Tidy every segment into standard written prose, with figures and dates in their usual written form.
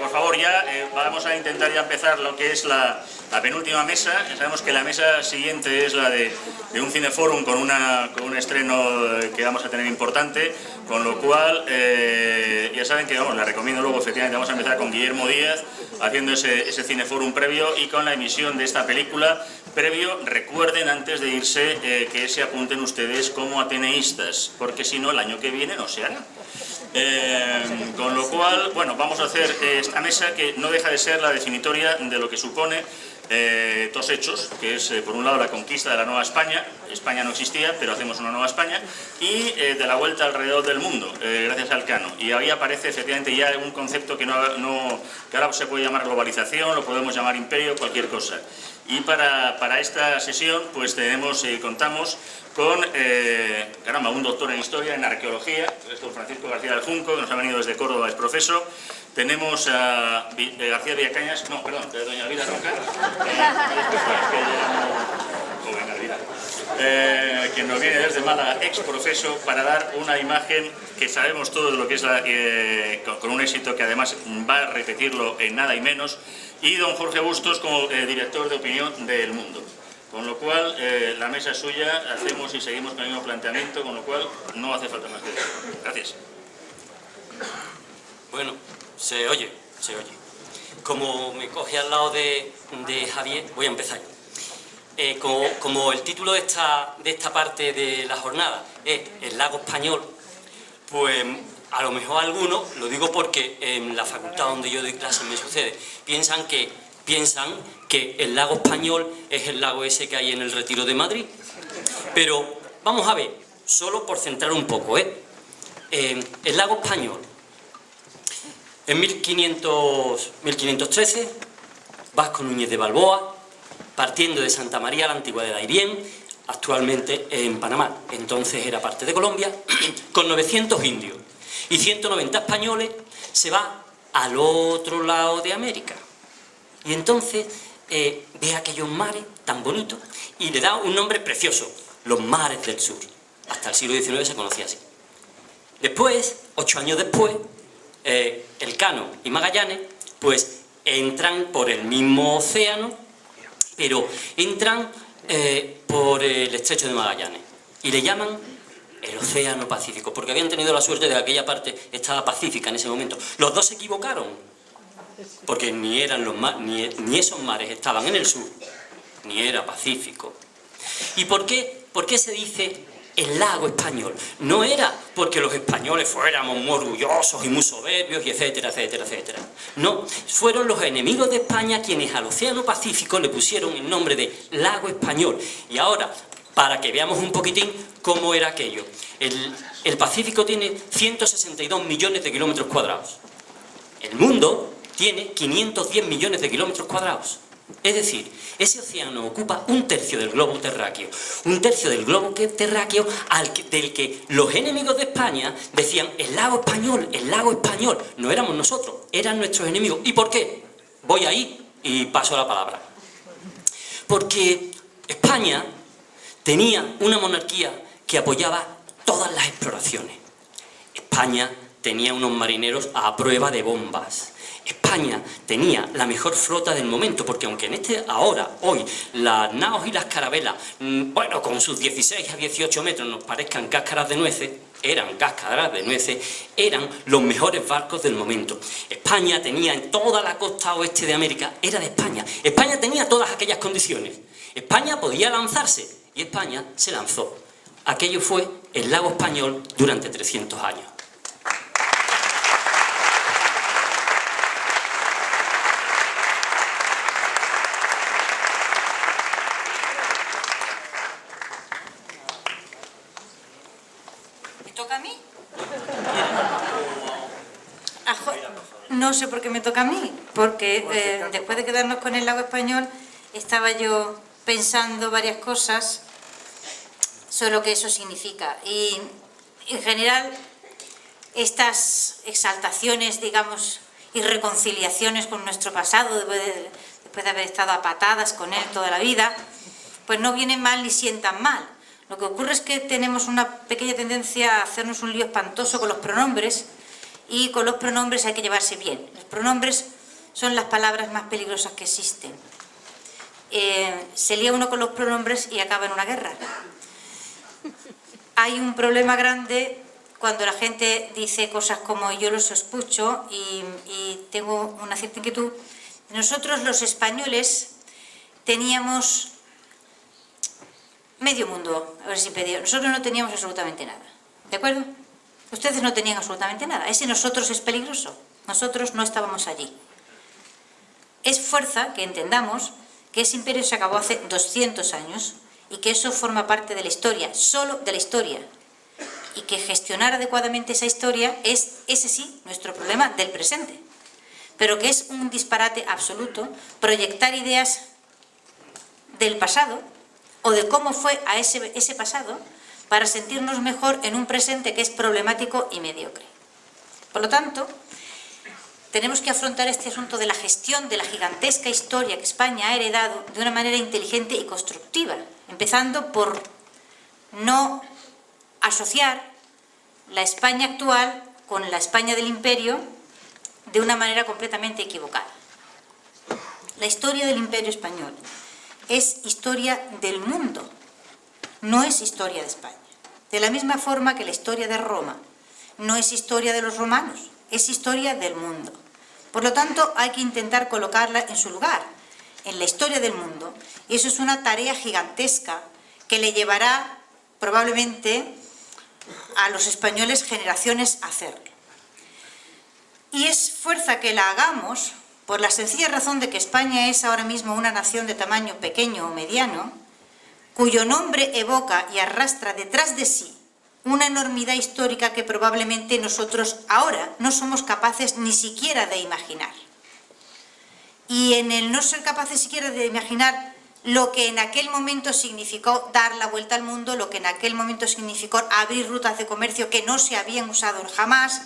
por favor, ya vamos a intentar ya empezar lo que es la penúltima mesa. Sabemos que la mesa siguiente es la de un cineforum con un estreno que vamos a tener importante, con lo cual ya saben que la recomiendo luego. Efectivamente vamos a empezar con Guillermo Díaz haciendo ese cineforum previo y con la emisión de esta película previo. Recuerden antes de irse que se apunten ustedes como ateneístas, porque si no el año que viene no se hará. Con lo cual, bueno, vamos a hacer esta mesa que no deja de ser la definitoria de lo que supone dos hechos, que es por un lado la conquista de la Nueva España. España no existía, pero hacemos una Nueva España, y de la vuelta alrededor del mundo, gracias al Cano. Y ahí aparece efectivamente ya un concepto que ahora se puede llamar globalización, lo podemos llamar imperio, cualquier cosa. Y para esta sesión pues contamos con un doctor en historia, en arqueología, es don Francisco García del Junco, que nos ha venido desde Córdoba, es profesor. Tenemos a García Villacañas, doña Elvira Roca, quien nos viene desde Málaga, ex profeso, para dar una imagen que sabemos todos de lo que es con un éxito que además va a repetirlo en nada y menos, y don Jorge Bustos como director de opinión del Mundo. Con lo cual, la mesa es suya, hacemos y seguimos con el mismo planteamiento, con lo cual no hace falta más que eso. Gracias. Bueno, se oye. Como me coge al lado de Javier, voy a empezar yo. Como el título de esta parte de la jornada es el lago español, pues a lo mejor algunos, lo digo porque en la facultad donde yo doy clases me sucede, piensan que el lago español es el lago ese que hay en el Retiro de Madrid. Pero vamos a ver, solo por centrar un poco, el lago español. En 1513, Vasco Núñez de Balboa, partiendo de Santa María la Antigua de Dairién, actualmente en Panamá, entonces era parte de Colombia, con 900 indios y 190 españoles, se va al otro lado de América. Y entonces ve aquellos mares tan bonitos y le da un nombre precioso, los mares del sur. Hasta el siglo XIX se conocía así. Después, 8 años después, Elcano y Magallanes pues entran por el mismo océano, pero entran por el estrecho de Magallanes y le llaman el Océano Pacífico, porque habían tenido la suerte de que aquella parte estaba pacífica en ese momento. Los dos se equivocaron, porque ni esos mares estaban en el sur, ni era Pacífico. ¿Y por qué se dice el lago español? No era porque los españoles fuéramos muy orgullosos y muy soberbios y etcétera, etcétera, etcétera. No, fueron los enemigos de España quienes al Océano Pacífico le pusieron el nombre de lago español. Y ahora, para que veamos un poquitín cómo era aquello. El Pacífico tiene 162 millones de kilómetros cuadrados. El mundo tiene 510 millones de kilómetros cuadrados. Es decir, ese océano ocupa un tercio del globo terráqueo. Un tercio del globo terráqueo del que los enemigos de España decían el lago español, el lago español. No éramos nosotros, eran nuestros enemigos. ¿Y por qué? Voy ahí y paso la palabra. Porque España tenía una monarquía que apoyaba todas las exploraciones. España tenía unos marineros a prueba de bombas. España tenía la mejor flota del momento, porque aunque hoy, las naos y las carabelas, con sus 16 a 18 metros nos parezcan cáscaras de nueces, eran los mejores barcos del momento. España tenía en toda la costa oeste de América, era de España. España tenía todas aquellas condiciones. España podía lanzarse, y España se lanzó. Aquello fue el lago español durante 300 años. No sé por qué me toca a mí, porque después de quedarnos con el lago español estaba yo pensando varias cosas sobre lo que eso significa. Y en general estas exaltaciones, digamos, y reconciliaciones con nuestro pasado, después de haber estado a patadas con él toda la vida, pues no vienen mal ni sientan mal. Lo que ocurre es que tenemos una pequeña tendencia a hacernos un lío espantoso con los pronombres, y con los pronombres hay que llevarse bien. Los pronombres son las palabras más peligrosas que existen. Se lía uno con los pronombres y acaba en una guerra. Hay un problema grande cuando la gente dice cosas como yo lo sospecho y tengo una cierta inquietud. Nosotros los españoles teníamos medio mundo, a ver si pedí. Nosotros no teníamos absolutamente nada, ¿de acuerdo? Ustedes no tenían absolutamente nada. Ese nosotros es peligroso. Nosotros no estábamos allí. Es fuerza que entendamos que ese imperio se acabó hace 200 años y que eso forma parte de la historia, solo de la historia. Y que gestionar adecuadamente esa historia es, ese sí, nuestro problema del presente. Pero que es un disparate absoluto proyectar ideas del pasado o de cómo fue a ese pasado para sentirnos mejor en un presente que es problemático y mediocre. Por lo tanto, tenemos que afrontar este asunto de la gestión de la gigantesca historia que España ha heredado de una manera inteligente y constructiva, empezando por no asociar la España actual con la España del Imperio de una manera completamente equivocada. La historia del Imperio Español es historia del mundo, no es historia de España. De la misma forma que la historia de Roma no es historia de los romanos, es historia del mundo. Por lo tanto, hay que intentar colocarla en su lugar, en la historia del mundo, y eso es una tarea gigantesca que le llevará probablemente a los españoles generaciones a hacerlo. Y es fuerza que la hagamos por la sencilla razón de que España es ahora mismo una nación de tamaño pequeño o mediano, cuyo nombre evoca y arrastra detrás de sí una enormidad histórica que probablemente nosotros ahora no somos capaces ni siquiera de imaginar. Y en el no ser capaces siquiera de imaginar lo que en aquel momento significó dar la vuelta al mundo, lo que en aquel momento significó abrir rutas de comercio que no se habían usado jamás,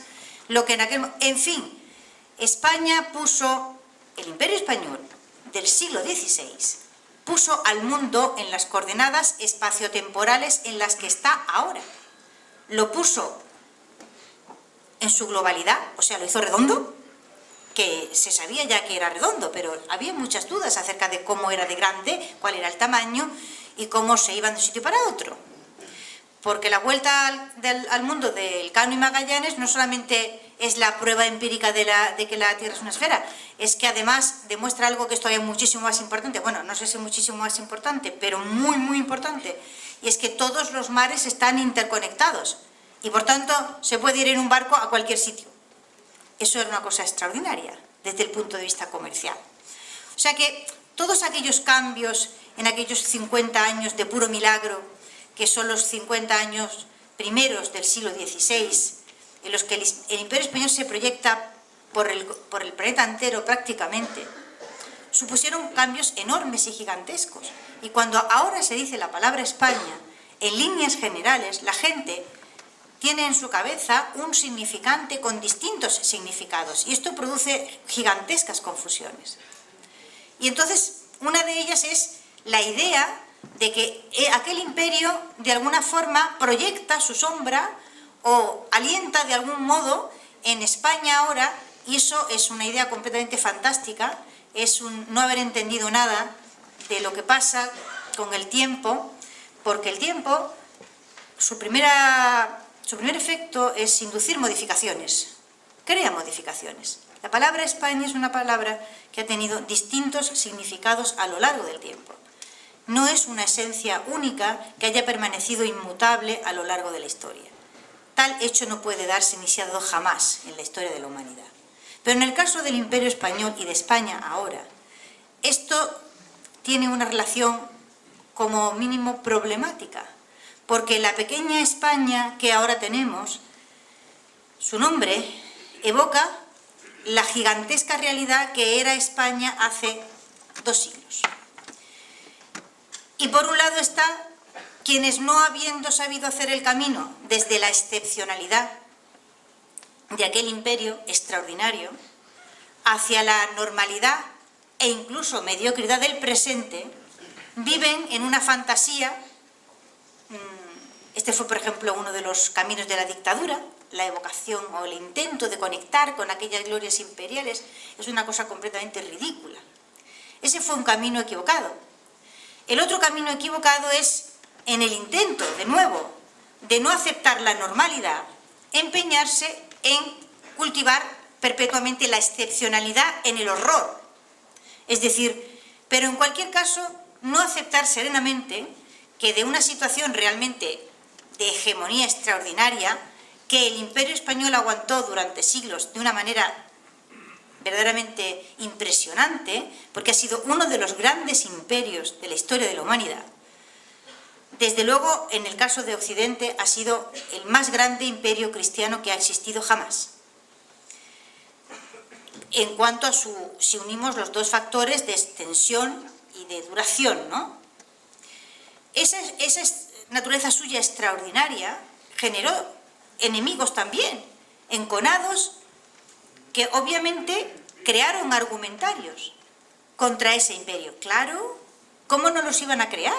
lo que en aquel... En fin, España puso, el Imperio Español del siglo XVI, puso al mundo en las coordenadas espaciotemporales en las que está ahora. Lo puso en su globalidad, o sea, lo hizo redondo, que se sabía ya que era redondo, pero había muchas dudas acerca de cómo era de grande, cuál era el tamaño y cómo se iban de un sitio para otro. Porque la vuelta al mundo del Cano y Magallanes no solamente es la prueba empírica de que la Tierra es una esfera, es que además demuestra algo que es todavía muchísimo más importante, bueno, no sé si muchísimo más importante, pero muy, muy importante, y es que todos los mares están interconectados, y por tanto se puede ir en un barco a cualquier sitio. Eso era una cosa extraordinaria, desde el punto de vista comercial. O sea que todos aquellos cambios en aquellos 50 años de puro milagro, que son los 50 años primeros del siglo XVI, en los que el Imperio Español se proyecta por el planeta entero prácticamente, supusieron cambios enormes y gigantescos. Y cuando ahora se dice la palabra España, en líneas generales, la gente tiene en su cabeza un significante con distintos significados, y esto produce gigantescas confusiones. Y entonces, una de ellas es la idea de que aquel imperio de alguna forma proyecta su sombra o alienta de algún modo en España ahora, y eso es una idea completamente fantástica, es no haber entendido nada de lo que pasa con el tiempo, porque el tiempo, su primer efecto es inducir modificaciones, crea modificaciones. La palabra España es una palabra que ha tenido distintos significados a lo largo del tiempo. No es una esencia única que haya permanecido inmutable a lo largo de la historia. Tal hecho no puede darse ni se ha dado jamás en la historia de la humanidad. Pero en el caso del Imperio Español y de España ahora, esto tiene una relación como mínimo problemática, porque la pequeña España que ahora tenemos, su nombre evoca la gigantesca realidad que era España hace 2 siglos. Y por un lado está quienes, no habiendo sabido hacer el camino desde la excepcionalidad de aquel imperio extraordinario hacia la normalidad e incluso mediocridad del presente, viven en una fantasía. Este fue, por ejemplo, uno de los caminos de la dictadura, la evocación o el intento de conectar con aquellas glorias imperiales es una cosa completamente ridícula. Ese fue un camino equivocado. El otro camino equivocado es, en el intento, de nuevo, de no aceptar la normalidad, empeñarse en cultivar perpetuamente la excepcionalidad en el horror. Es decir, pero en cualquier caso, no aceptar serenamente que de una situación realmente de hegemonía extraordinaria, que el Imperio Español aguantó durante siglos de una manera verdaderamente impresionante, porque ha sido uno de los grandes imperios de la historia de la humanidad. Desde luego, en el caso de Occidente, ha sido el más grande imperio cristiano que ha existido jamás. En cuanto a si unimos los dos factores de extensión y de duración, ¿no? Esa naturaleza suya extraordinaria generó enemigos también, enconados, que obviamente crearon argumentarios contra ese imperio. Claro, ¿cómo no los iban a crear?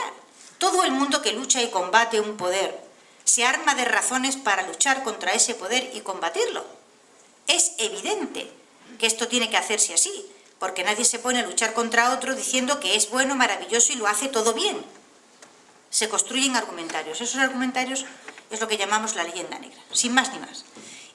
Todo el mundo que lucha y combate un poder se arma de razones para luchar contra ese poder y combatirlo. Es evidente que esto tiene que hacerse así, porque nadie se pone a luchar contra otro diciendo que es bueno, maravilloso y lo hace todo bien. Se construyen argumentarios. Esos argumentarios es lo que llamamos la leyenda negra, sin más ni más.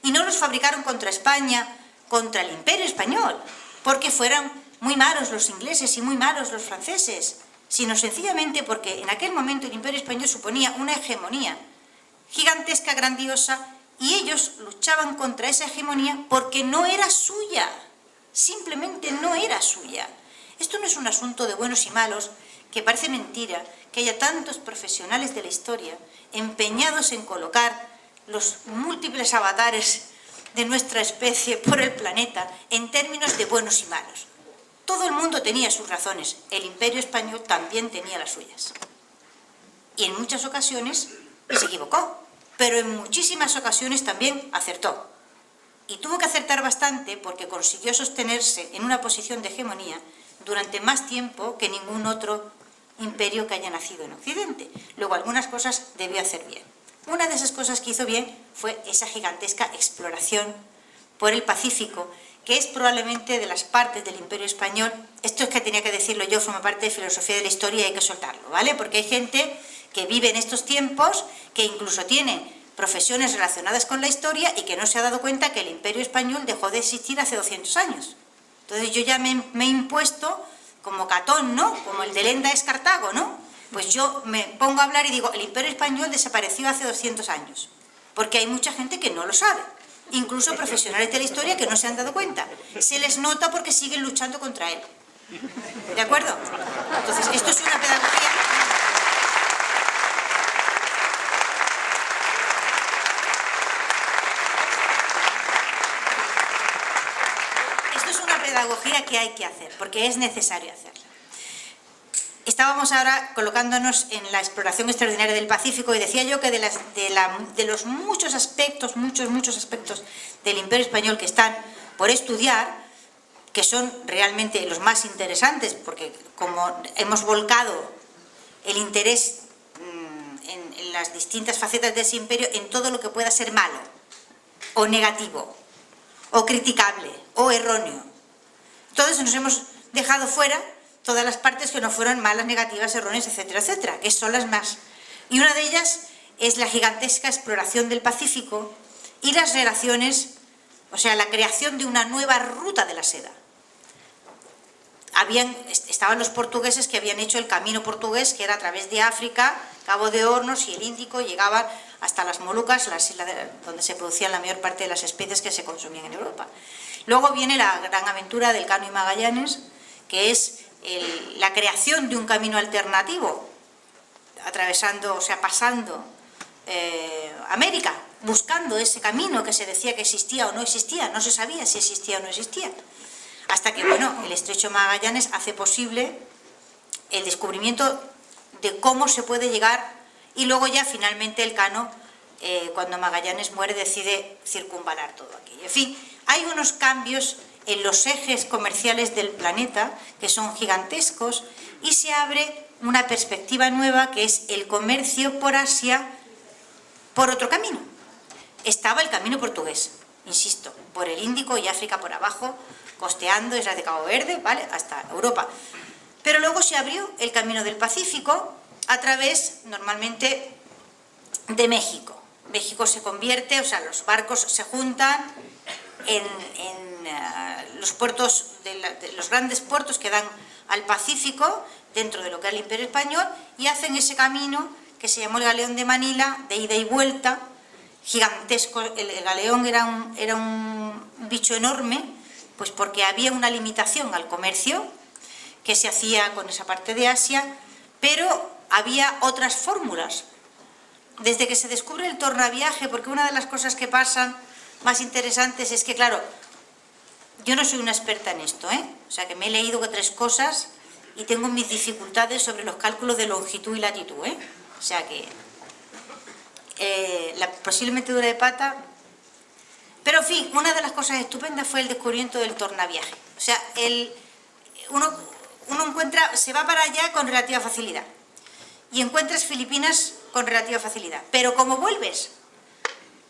Y no los fabricaron contra España, contra el Imperio Español, porque fueran muy malos los ingleses y muy malos los franceses, sino sencillamente porque en aquel momento el Imperio Español suponía una hegemonía gigantesca, grandiosa, y ellos luchaban contra esa hegemonía porque no era suya, simplemente no era suya. Esto no es un asunto de buenos y malos, que parece mentira que haya tantos profesionales de la historia empeñados en colocar los múltiples avatares de nuestra especie por el planeta en términos de buenos y malos. Todo el mundo tenía sus razones, el Imperio Español también tenía las suyas. Y en muchas ocasiones se equivocó, pero en muchísimas ocasiones también acertó. Y tuvo que acertar bastante porque consiguió sostenerse en una posición de hegemonía durante más tiempo que ningún otro imperio que haya nacido en Occidente. Luego algunas cosas debió hacer bien. Una de esas cosas que hizo bien fue esa gigantesca exploración por el Pacífico, que es probablemente de las partes del Imperio Español, esto es que tenía que decirlo yo, forma parte de filosofía de la historia y hay que soltarlo, ¿vale? Porque hay gente que vive en estos tiempos, que incluso tiene profesiones relacionadas con la historia y que no se ha dado cuenta que el Imperio Español dejó de existir hace 200 años. Entonces yo ya me he impuesto como Catón, ¿no? Como el de Lenda es Cartago, ¿no? Pues yo me pongo a hablar y digo, el Imperio Español desapareció hace 200 años, porque hay mucha gente que no lo sabe. Incluso profesionales de la historia que no se han dado cuenta. Se les nota porque siguen luchando contra él. ¿De acuerdo? Entonces, esto es una pedagogía. Esto es una pedagogía que hay que hacer, porque es necesario hacerla. Estábamos ahora colocándonos en la exploración extraordinaria del Pacífico y decía yo que de los muchos aspectos, muchos aspectos del Imperio Español que están por estudiar, que son realmente los más interesantes, porque como hemos volcado el interés en las distintas facetas de ese imperio, en todo lo que pueda ser malo, o negativo, o criticable, o erróneo. Entonces nos hemos dejado fuera todas las partes que no fueron malas, negativas, erróneas, etcétera, etcétera, que son las más. Y una de ellas es la gigantesca exploración del Pacífico y las relaciones, o sea, la creación de una nueva ruta de la seda. Estaban los portugueses que habían hecho el camino portugués, que era a través de África, Cabo de Hornos y el Índico, llegaban hasta las Molucas, las islas donde se producían la mayor parte de las especies que se consumían en Europa. Luego viene la gran aventura del Cano y Magallanes, que es la creación de un camino alternativo, atravesando, o sea, pasando América, buscando ese camino que se decía que existía o no existía, no se sabía si existía o no existía, hasta que, bueno, el Estrecho Magallanes hace posible el descubrimiento de cómo se puede llegar, y luego ya finalmente el Cano, cuando Magallanes muere, decide circunvalar todo aquello. En fin, hay unos cambios en los ejes comerciales del planeta, que son gigantescos, y se abre una perspectiva nueva, que es el comercio por Asia por otro camino. estaba el camino portugués, insisto, por el Índico y África por abajo, costeando Islas de Cabo Verde, ¿vale?, hasta Europa. Pero luego se abrió el camino del Pacífico a través, normalmente, de México. México se convierte, o sea, los barcos se juntan en los puertos, los grandes puertos que dan al Pacífico, dentro de lo que era el Imperio Español, y hacen ese camino que se llamó el Galeón de Manila, de ida y vuelta, gigantesco. El galeón era un bicho enorme, pues porque había una limitación al comercio que se hacía con esa parte de Asia, pero había otras fórmulas. Desde que se descubre el tornaviaje, porque una de las cosas que pasan más interesantes es que, claro, yo no soy una experta en esto, o sea que me he leído 3 cosas y tengo mis dificultades sobre los cálculos de longitud y latitud, o sea que la posible metedura de pata. Pero en fin, una de las cosas estupendas fue el descubrimiento del tornaviaje. O sea, uno encuentra, se va para allá con relativa facilidad y encuentras Filipinas con relativa facilidad, pero ¿cómo vuelves?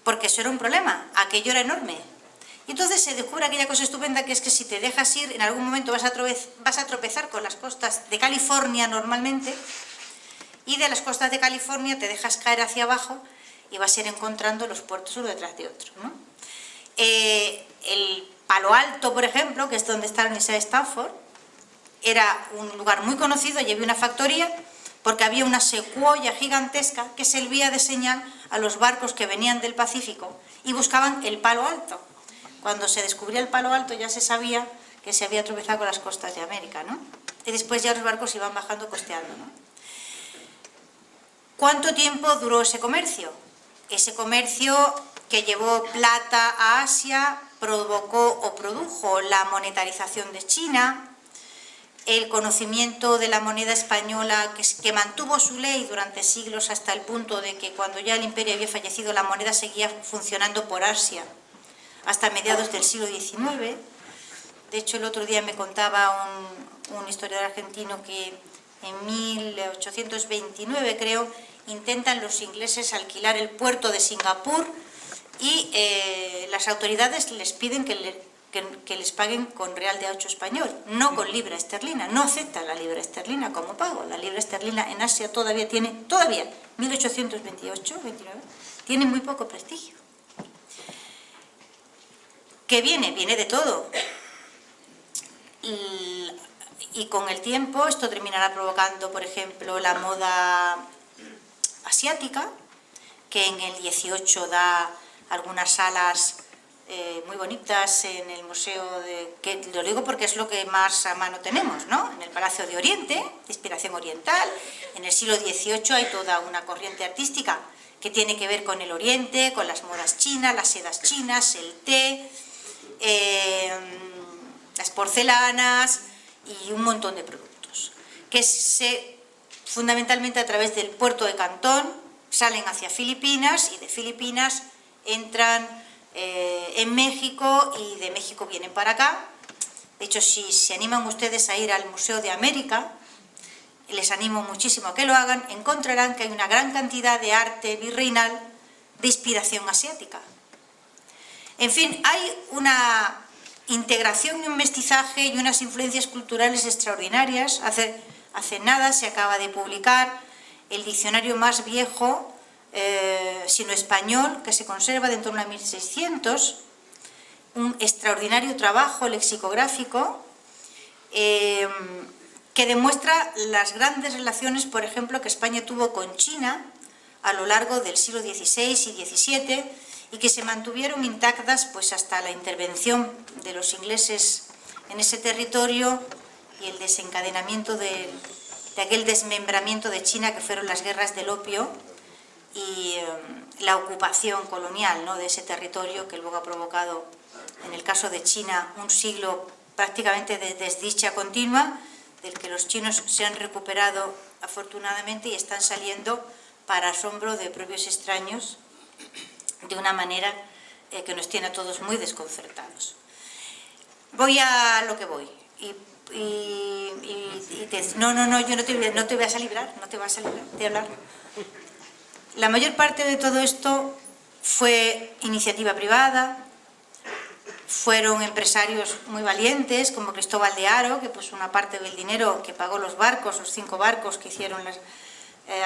Porque eso era un problema, aquello era enorme. Y entonces se descubre aquella cosa estupenda, que es que si te dejas ir, en algún momento vas a tropezar con las costas de California normalmente, y de las costas de California te dejas caer hacia abajo y vas a ir encontrando los puertos uno detrás de otro, ¿no? El Palo Alto, por ejemplo, que es donde está la Universidad de Stanford, era un lugar muy conocido y había una factoría porque había una secuoya gigantesca que servía de señal a los barcos que venían del Pacífico y buscaban el Palo Alto. Cuando se descubría el Palo Alto ya se sabía que se había tropezado con las costas de América, ¿no? Y después ya los barcos iban bajando costeando, ¿no? ¿Cuánto tiempo duró ese comercio? Ese comercio que llevó plata a Asia provocó o produjo la monetarización de China, el conocimiento de la moneda española que mantuvo su ley durante siglos hasta el punto de que cuando ya el imperio había fallecido la moneda seguía funcionando por Asia hasta mediados del siglo XIX. De hecho, el otro día me contaba un historiador argentino que en 1829, creo, intentan los ingleses alquilar el puerto de Singapur y las autoridades les piden que les paguen con real de 8 español, no con libra esterlina. No aceptan la libra esterlina como pago. La libra esterlina en Asia todavía, 1828, 29, tiene muy poco prestigio. ¿Qué viene? Viene de todo. Y con el tiempo esto terminará provocando, por ejemplo, la moda asiática, que en el 18 da algunas salas muy bonitas en el museo, que lo digo porque es lo que más a mano tenemos, ¿no? En el Palacio de Oriente, de inspiración oriental. En el siglo XVIII hay toda una corriente artística que tiene que ver con el Oriente, con las modas chinas, las sedas chinas, el té, las porcelanas y un montón de productos que fundamentalmente a través del puerto de Cantón salen hacia Filipinas y de Filipinas entran en México y de México vienen para acá. De hecho, si se animan ustedes a ir al Museo de América, les animo muchísimo a que lo hagan, encontrarán que hay una gran cantidad de arte virreinal de inspiración asiática. En fin, hay una integración y un mestizaje y unas influencias culturales extraordinarias. Hace nada se acaba de publicar el diccionario más viejo sino español, que se conserva de en torno a 1600, un extraordinario trabajo lexicográfico que demuestra las grandes relaciones, por ejemplo, que España tuvo con China a lo largo del siglo XVI y XVII y que se mantuvieron intactas pues hasta la intervención de los ingleses en ese territorio y el desencadenamiento de aquel desmembramiento de China que fueron las guerras del opio y la ocupación colonial, ¿no?, de ese territorio, que luego ha provocado, en el caso de China, un siglo prácticamente de desdicha continua, del que los chinos se han recuperado afortunadamente y están saliendo para asombro de propios extraños de una manera que nos tiene a todos muy desconcertados. Voy a lo que voy. No, yo no te vas a librar de hablar. La mayor parte de todo esto fue iniciativa privada, fueron empresarios muy valientes como Cristóbal de Haro, que puso una parte del dinero que pagó los barcos, los 5 barcos que hicieron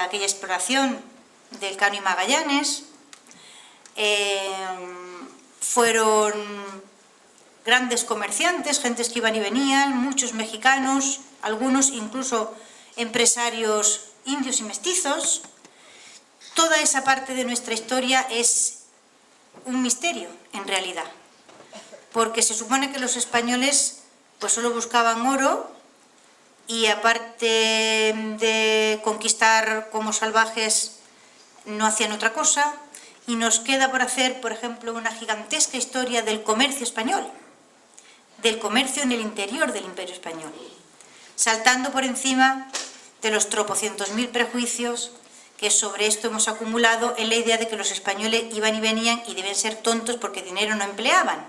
aquella exploración del Cano y Magallanes. Fueron grandes comerciantes, gentes que iban y venían, muchos mexicanos, algunos incluso empresarios indios y mestizos. Toda esa parte de nuestra historia es un misterio, en realidad, porque se supone que los españoles pues solo buscaban oro y aparte de conquistar como salvajes no hacían otra cosa, y nos queda por hacer, por ejemplo, una gigantesca historia del comercio español, del comercio en el interior del Imperio Español, saltando por encima de los tropocientos mil prejuicios que sobre esto hemos acumulado en la idea de que los españoles iban y venían y deben ser tontos porque dinero no empleaban.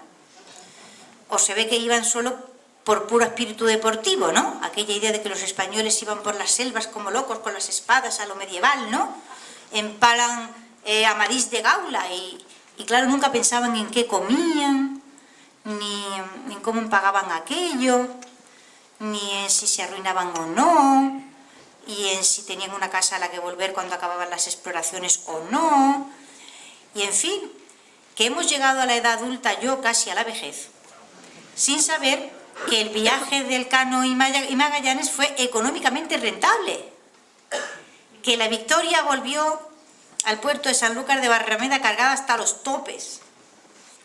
O se ve que iban solo por puro espíritu deportivo, ¿no? Aquella idea de que los españoles iban por las selvas como locos con las espadas a lo medieval, ¿no? Empalan Amadís de Gaula y claro, nunca pensaban en qué comían, ni en cómo pagaban aquello, ni en si se arruinaban o no, y en si tenían una casa a la que volver cuando acababan las exploraciones o no, y en fin, que hemos llegado a la edad adulta, yo casi a la vejez, sin saber que el viaje del Cano y Magallanes fue económicamente rentable, que la Victoria volvió al puerto de Sanlúcar de Barrameda cargada hasta los topes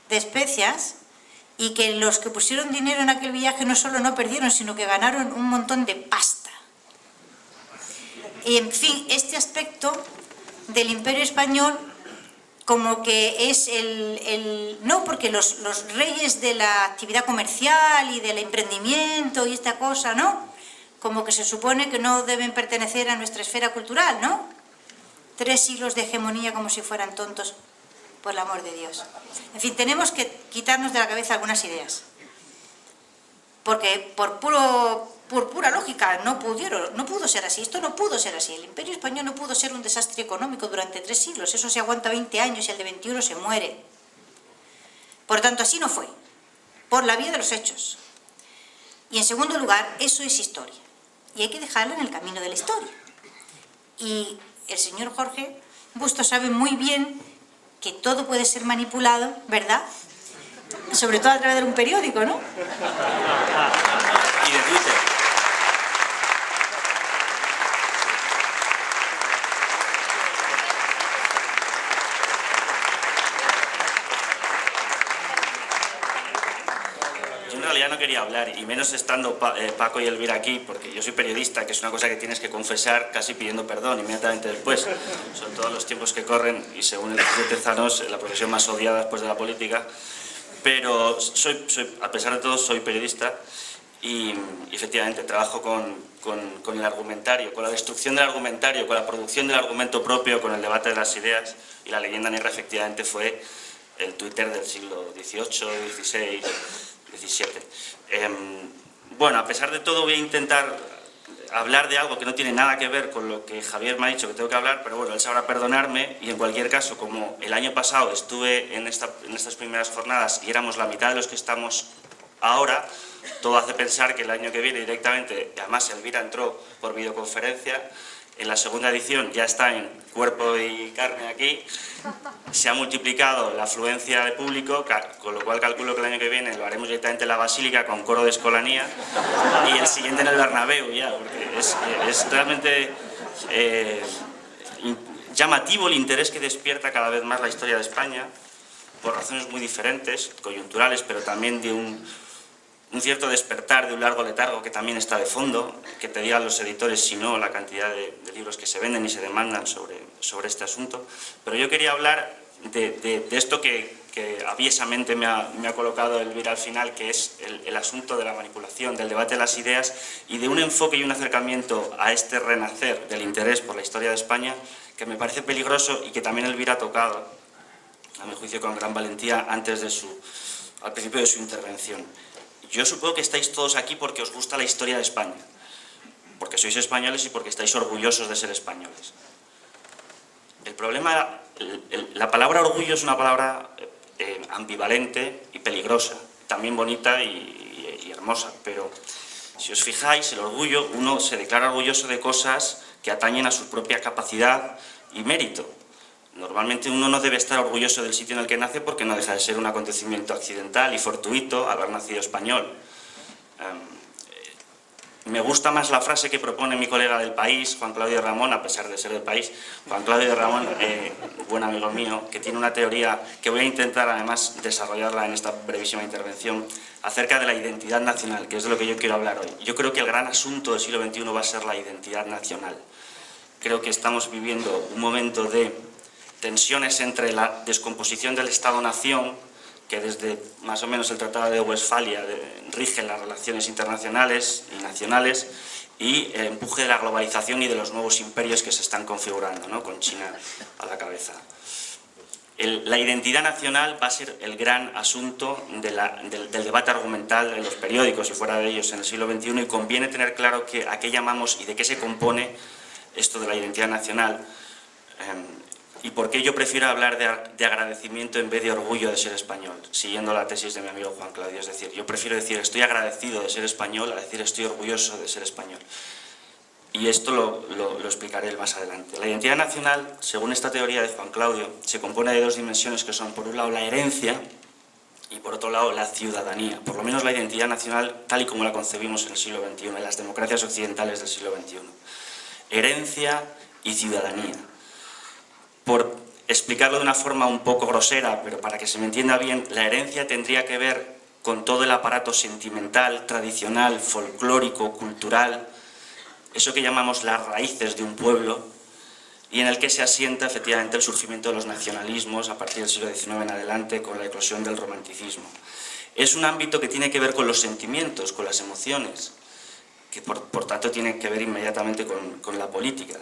de especias, y que los que pusieron dinero en aquel viaje no solo no perdieron, sino que ganaron un montón de pasta. Y en fin, este aspecto del Imperio Español como que es no, porque los reyes de la actividad comercial y del emprendimiento y esta cosa, ¿no? Como que se supone que no deben pertenecer a nuestra esfera cultural, ¿no? 3 siglos de hegemonía como si fueran tontos, por el amor de Dios. En fin, tenemos que quitarnos de la cabeza algunas ideas, porque por pura lógica no pudo ser así. Esto no pudo ser así. El Imperio Español no pudo ser un desastre económico durante 3 siglos. Eso se aguanta 20 años y el de 21 se muere. Por tanto, así no fue, por la vía de los hechos. Y en segundo lugar, eso es historia, y hay que dejarla en el camino de la historia. Y el señor Jorge Bustos sabe muy bien que todo puede ser manipulado, ¿verdad? Sobre todo a través de un periódico, ¿no? Y de Twitter. Yo en realidad no quería hablar, y menos estando Paco y Elvira aquí, porque yo soy periodista, que es una cosa que tienes que confesar casi pidiendo perdón inmediatamente después. Son todos los tiempos que corren, y según el de Tezanos, la profesión más odiada después de la política. Pero a pesar de todo, soy periodista y efectivamente trabajo con el argumentario, con la destrucción del argumentario, con la producción del argumento propio, con el debate de las ideas, y la leyenda negra efectivamente fue el Twitter del siglo XVIII, XVI, XVII. Bueno, a pesar de todo voy a intentar hablar de algo que no tiene nada que ver con lo que Javier me ha dicho que tengo que hablar, pero bueno, él sabrá perdonarme, y en cualquier caso, como el año pasado estuve en estas primeras jornadas y éramos la mitad de los que estamos ahora, todo hace pensar que el año que viene directamente, y además Elvira entró por videoconferencia, en la segunda edición ya está en cuerpo y carne aquí, se ha multiplicado la afluencia de público, con lo cual calculo que el año que viene lo haremos directamente en la Basílica con coro de escolanía, y el siguiente en el Bernabéu ya, porque es realmente llamativo el interés que despierta cada vez más la historia de España, por razones muy diferentes, coyunturales, pero también de un cierto despertar de un largo letargo que también está de fondo, que te digan los editores, si no, la cantidad de libros que se venden y se demandan sobre este asunto. Pero yo quería hablar de esto que aviesamente me ha colocado Elvira al final, que es el asunto de la manipulación, del debate de las ideas, y de un enfoque y un acercamiento a este renacer del interés por la historia de España, que me parece peligroso y que también Elvira ha tocado, a mi juicio con gran valentía, al principio de su intervención. Yo supongo que estáis todos aquí porque os gusta la historia de España, porque sois españoles y porque estáis orgullosos de ser españoles. El problema, la palabra orgullo es una palabra ambivalente y peligrosa, también bonita y hermosa, pero si os fijáis, el orgullo, uno se declara orgulloso de cosas que atañen a su propia capacidad y mérito. Normalmente uno no debe estar orgulloso del sitio en el que nace porque no deja de ser un acontecimiento accidental y fortuito haber nacido español. Me gusta más la frase que propone mi colega del País, Juan Claudio Ramón, a pesar de ser del País. Juan Claudio Ramón, buen amigo mío, que tiene una teoría que voy a intentar además desarrollarla en esta brevísima intervención, acerca de la identidad nacional, que es de lo que yo quiero hablar hoy. Yo creo que el gran asunto del siglo XXI va a ser la identidad nacional. Creo que estamos viviendo un momento de tensiones entre la descomposición del Estado-Nación, que desde más o menos el Tratado de Westfalia rige las relaciones internacionales y nacionales, y el empuje de la globalización y de los nuevos imperios que se están configurando, ¿no?, con China a la cabeza. La identidad nacional va a ser el gran asunto del debate argumental en los periódicos y fuera de ellos en el siglo XXI, y conviene tener claro a qué llamamos y de qué se compone esto de la identidad nacional. Y por qué yo prefiero hablar de agradecimiento en vez de orgullo de ser español, siguiendo la tesis de mi amigo Juan Claudio. Es decir, yo prefiero decir estoy agradecido de ser español a decir estoy orgulloso de ser español. Y esto lo explicaré más adelante. La identidad nacional, según esta teoría de Juan Claudio, se compone de dos dimensiones que son, por un lado, la herencia y, por otro lado, la ciudadanía. Por lo menos la identidad nacional, tal y como la concebimos en el siglo XXI, en las democracias occidentales del siglo XXI. Herencia y ciudadanía. Por explicarlo de una forma un poco grosera, pero para que se me entienda bien, la herencia tendría que ver con todo el aparato sentimental, tradicional, folclórico, cultural, eso que llamamos las raíces de un pueblo, y en el que se asienta efectivamente el surgimiento de los nacionalismos a partir del siglo XIX en adelante, con la eclosión del romanticismo. Es un ámbito que tiene que ver con los sentimientos, con las emociones, que por tanto tiene que ver inmediatamente con la política.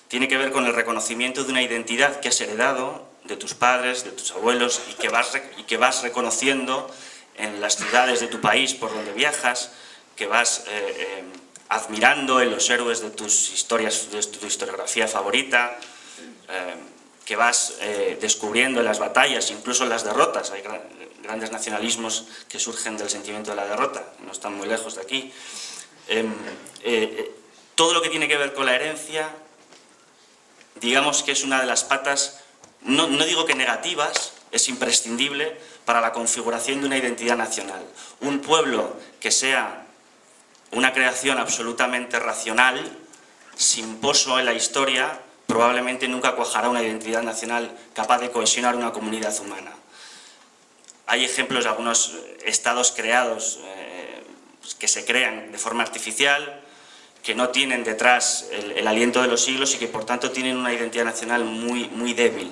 Tiene que ver con el reconocimiento de una identidad que has heredado de tus padres, de tus abuelos, y que vas reconociendo en las ciudades de tu país por donde viajas, que vas admirando en los héroes de tus historias, de tu historiografía favorita, que vas descubriendo en las batallas, incluso en las derrotas. Hay grandes nacionalismos que surgen del sentimiento de la derrota, no están muy lejos de aquí. Todo lo que tiene que ver con la herencia, digamos que es una de las patas, no digo que negativas, es imprescindible para la configuración de una identidad nacional. Un pueblo que sea una creación absolutamente racional, sin poso en la historia, probablemente nunca cuajará una identidad nacional capaz de cohesionar una comunidad humana. Hay ejemplos de algunos estados creados que se crean de forma artificial, que no tienen detrás el aliento de los siglos y que por tanto tienen una identidad nacional muy débil.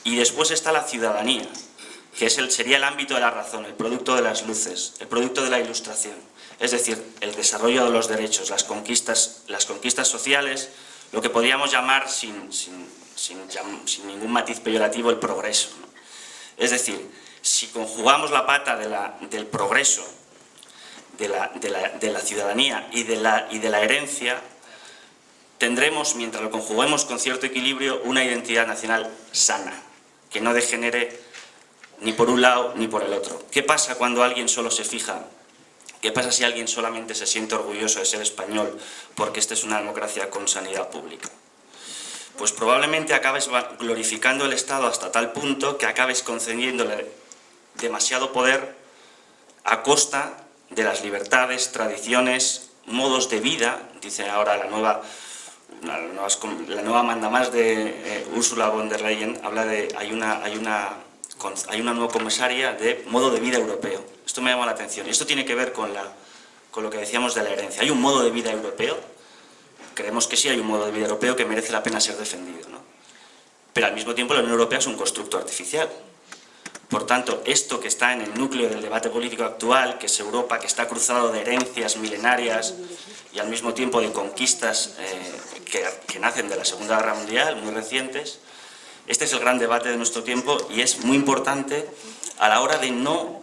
Y después está la ciudadanía, que sería el ámbito de la razón, el producto de las luces, el producto de la ilustración. Es decir, el desarrollo de los derechos, las conquistas sociales, lo que podríamos llamar, sin ningún matiz peyorativo, el progreso, ¿no? Es decir, si conjugamos la pata del progreso, de la ciudadanía y de la herencia, tendremos, mientras lo conjuguemos con cierto equilibrio, una identidad nacional sana, que no degenere ni por un lado ni por el otro. ¿Qué pasa cuando alguien solo se fija? ¿Qué pasa si alguien solamente se siente orgulloso de ser español porque esta es una democracia con sanidad pública? Pues probablemente acabes glorificando el Estado hasta tal punto que acabes concediéndole demasiado poder a costa de las libertades, tradiciones, modos de vida. Dice ahora la nueva mandamás de Ursula von der Leyen, habla de hay una nueva comisaria de modo de vida europeo. Esto me llama la atención y esto tiene que ver con lo que decíamos de la herencia. ¿Hay un modo de vida europeo? Creemos que sí hay un modo de vida europeo que merece la pena ser defendido, ¿no? Pero al mismo tiempo la Unión Europea es un constructo artificial. Por tanto, esto que está en el núcleo del debate político actual, que es Europa, que está cruzado de herencias milenarias y al mismo tiempo de conquistas que nacen de la Segunda Guerra Mundial, muy recientes, este es el gran debate de nuestro tiempo y es muy importante a la hora de no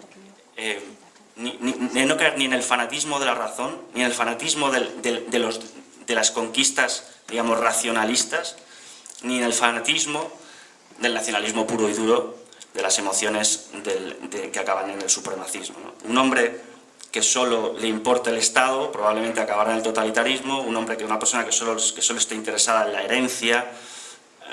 caer ni en el fanatismo de la razón, ni en el fanatismo de las conquistas, digamos, racionalistas, ni en el fanatismo del nacionalismo puro y duro, de las emociones que acaban en el supremacismo, ¿no? Un hombre que solo le importa el Estado probablemente acabará en el totalitarismo, una persona que solo esté interesada en la herencia,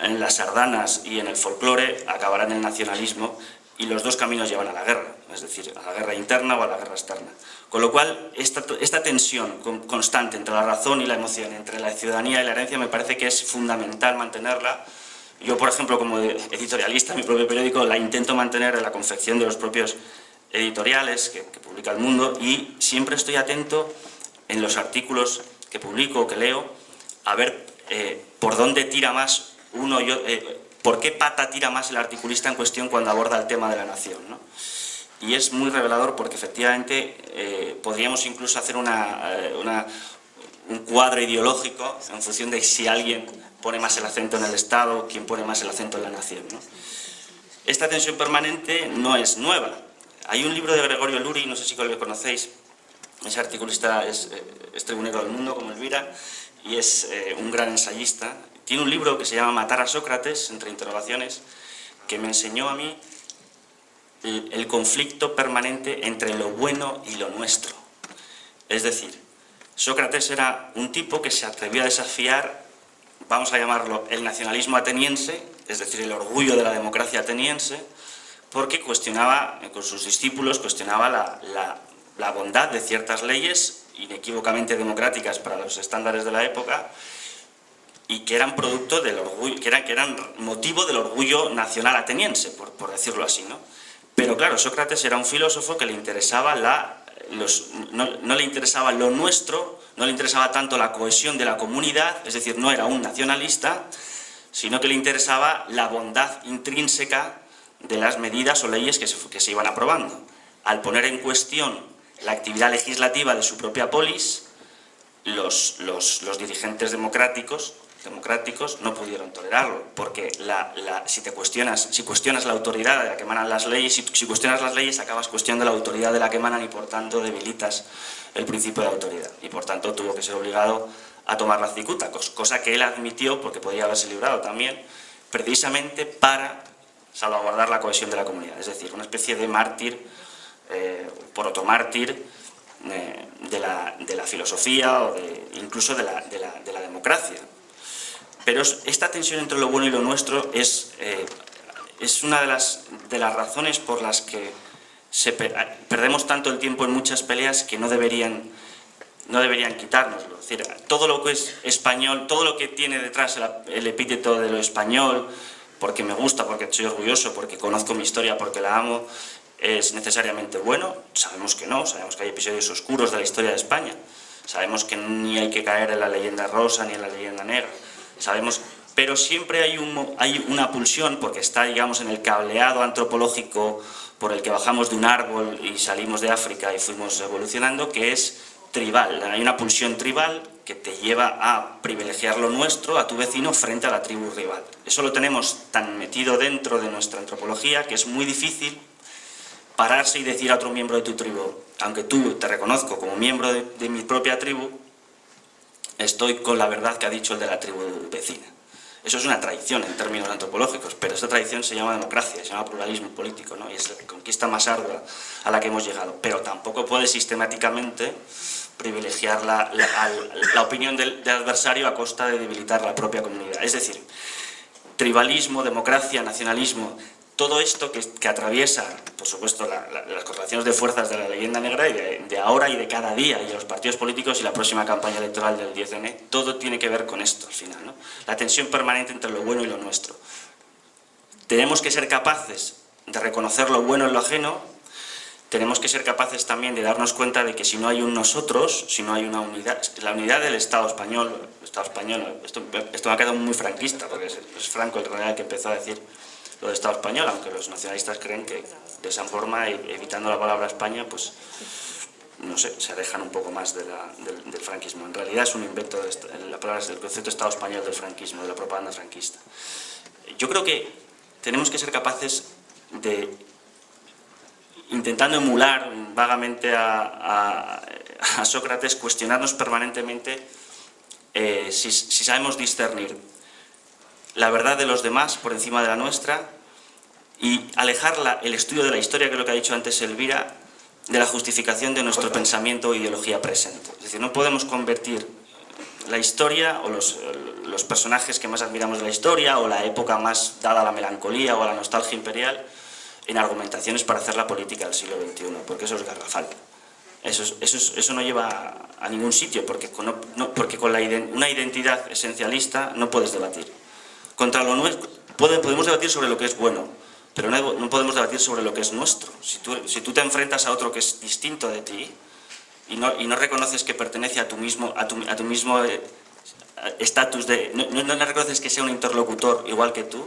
en las sardanas y en el folclore, acabará en el nacionalismo, y los dos caminos llevan a la guerra, es decir, a la guerra interna o a la guerra externa. Con lo cual, esta tensión constante entre la razón y la emoción, entre la ciudadanía y la herencia, me parece que es fundamental mantenerla. Yo, por ejemplo, como editorialista, mi propio periódico, la intento mantener en la confección de los propios editoriales que publica El Mundo, y siempre estoy atento en los artículos que publico o que leo a ver por dónde tira más uno, por qué pata tira más el articulista en cuestión cuando aborda el tema de la nación, ¿no? Y es muy revelador porque efectivamente podríamos incluso hacer un cuadro ideológico en función de si alguien pone más el acento en el Estado, quién pone más el acento en la nación, ¿no? Esta tensión permanente no es nueva. Hay un libro de Gregorio Luri, no sé si lo conocéis, ese articulista es tribunero del Mundo, como Elvira, y es un gran ensayista. Tiene un libro que se llama Matar a Sócrates, entre interrogaciones, que me enseñó a mí el conflicto permanente entre lo bueno y lo nuestro. Es decir, Sócrates era un tipo que se atrevió a desafiar, vamos a llamarlo el nacionalismo ateniense, es decir, el orgullo de la democracia ateniense, porque cuestionaba, con sus discípulos, cuestionaba la bondad de ciertas leyes inequívocamente democráticas para los estándares de la época, y que eran producto del orgullo, que eran motivo del orgullo nacional ateniense, por decirlo así, ¿no? Pero claro, Sócrates era un filósofo que le interesaba no le interesaba lo nuestro, no le interesaba tanto la cohesión de la comunidad, es decir, no era un nacionalista, sino que le interesaba la bondad intrínseca de las medidas o leyes que se iban aprobando. Al poner en cuestión la actividad legislativa de su propia polis, los dirigentes democráticos no pudieron tolerarlo, porque si cuestionas la autoridad de la que emanan las leyes, si cuestionas las leyes acabas cuestionando la autoridad de la que emanan y por tanto debilitas el principio de autoridad, y por tanto tuvo que ser obligado a tomar la cicuta, cosa que él admitió porque podía haberse librado también, precisamente para salvaguardar la cohesión de la comunidad, es decir, una especie de mártir, protomártir de la filosofía o incluso de la democracia. Pero esta tensión entre lo bueno y lo nuestro es una de las razones por las que perdemos tanto el tiempo en muchas peleas que no deberían quitárnoslo. Es decir, todo lo que es español, todo lo que tiene detrás el epíteto de lo español, porque me gusta, porque soy orgulloso, porque conozco mi historia, porque la amo, es necesariamente bueno. Sabemos que no, sabemos que hay episodios oscuros de la historia de España, sabemos que ni hay que caer en la leyenda rosa ni en la leyenda negra, sabemos, pero siempre hay una pulsión, porque está, digamos, en el cableado antropológico por el que bajamos de un árbol y salimos de África y fuimos evolucionando, que es tribal. Hay una pulsión tribal que te lleva a privilegiar lo nuestro, a tu vecino, frente a la tribu rival. Eso lo tenemos tan metido dentro de nuestra antropología que es muy difícil pararse y decir a otro miembro de tu tribu: aunque tú te reconozco como miembro de mi propia tribu, estoy con la verdad que ha dicho el de la tribu vecina. Eso es una traición en términos antropológicos, pero esta traición se llama democracia, se llama pluralismo político, ¿no? Y es la conquista más ardua a la que hemos llegado. Pero tampoco puedes sistemáticamente privilegiar la opinión del adversario a costa de debilitar la propia comunidad. Es decir, tribalismo, democracia, nacionalismo, todo esto que atraviesa, por supuesto, las correlaciones de fuerzas de la leyenda negra y de ahora y de cada día, y de los partidos políticos y la próxima campaña electoral del 10N, todo tiene que ver con esto al final, ¿no? La tensión permanente entre lo bueno y lo nuestro. Tenemos que ser capaces de reconocer lo bueno en lo ajeno, tenemos que ser capaces también de darnos cuenta de que si no hay un nosotros, si no hay una unidad, la unidad del Estado español, esto me ha quedado muy franquista, porque es Franco el realidad que empezó a decir lo del Estado español, aunque los nacionalistas creen que de esa forma, evitando la palabra España, pues no sé, se alejan un poco más del franquismo. En realidad es un invento del concepto de Estado español del franquismo, de la propaganda franquista. Yo creo que tenemos que ser capaces de, intentando emular vagamente a Sócrates, cuestionarnos permanentemente si sabemos discernir la verdad de los demás por encima de la nuestra y alejar el estudio de la historia, que es lo que ha dicho antes Elvira, de la justificación de nuestro pensamiento o ideología presente. Es decir, no podemos convertir la historia o los personajes que más admiramos de la historia o la época más dada a la melancolía o a la nostalgia imperial en argumentaciones para hacer la política del siglo XXI, porque eso es garrafal. Eso no lleva a ningún sitio, porque con una identidad esencialista no puedes debatir. Contra lo nuestro, podemos debatir sobre lo que es bueno, pero no podemos debatir sobre lo que es nuestro. Si tú te enfrentas a otro que es distinto de ti y no reconoces que pertenece a tu mismo estatus, no reconoces que sea un interlocutor igual que tú,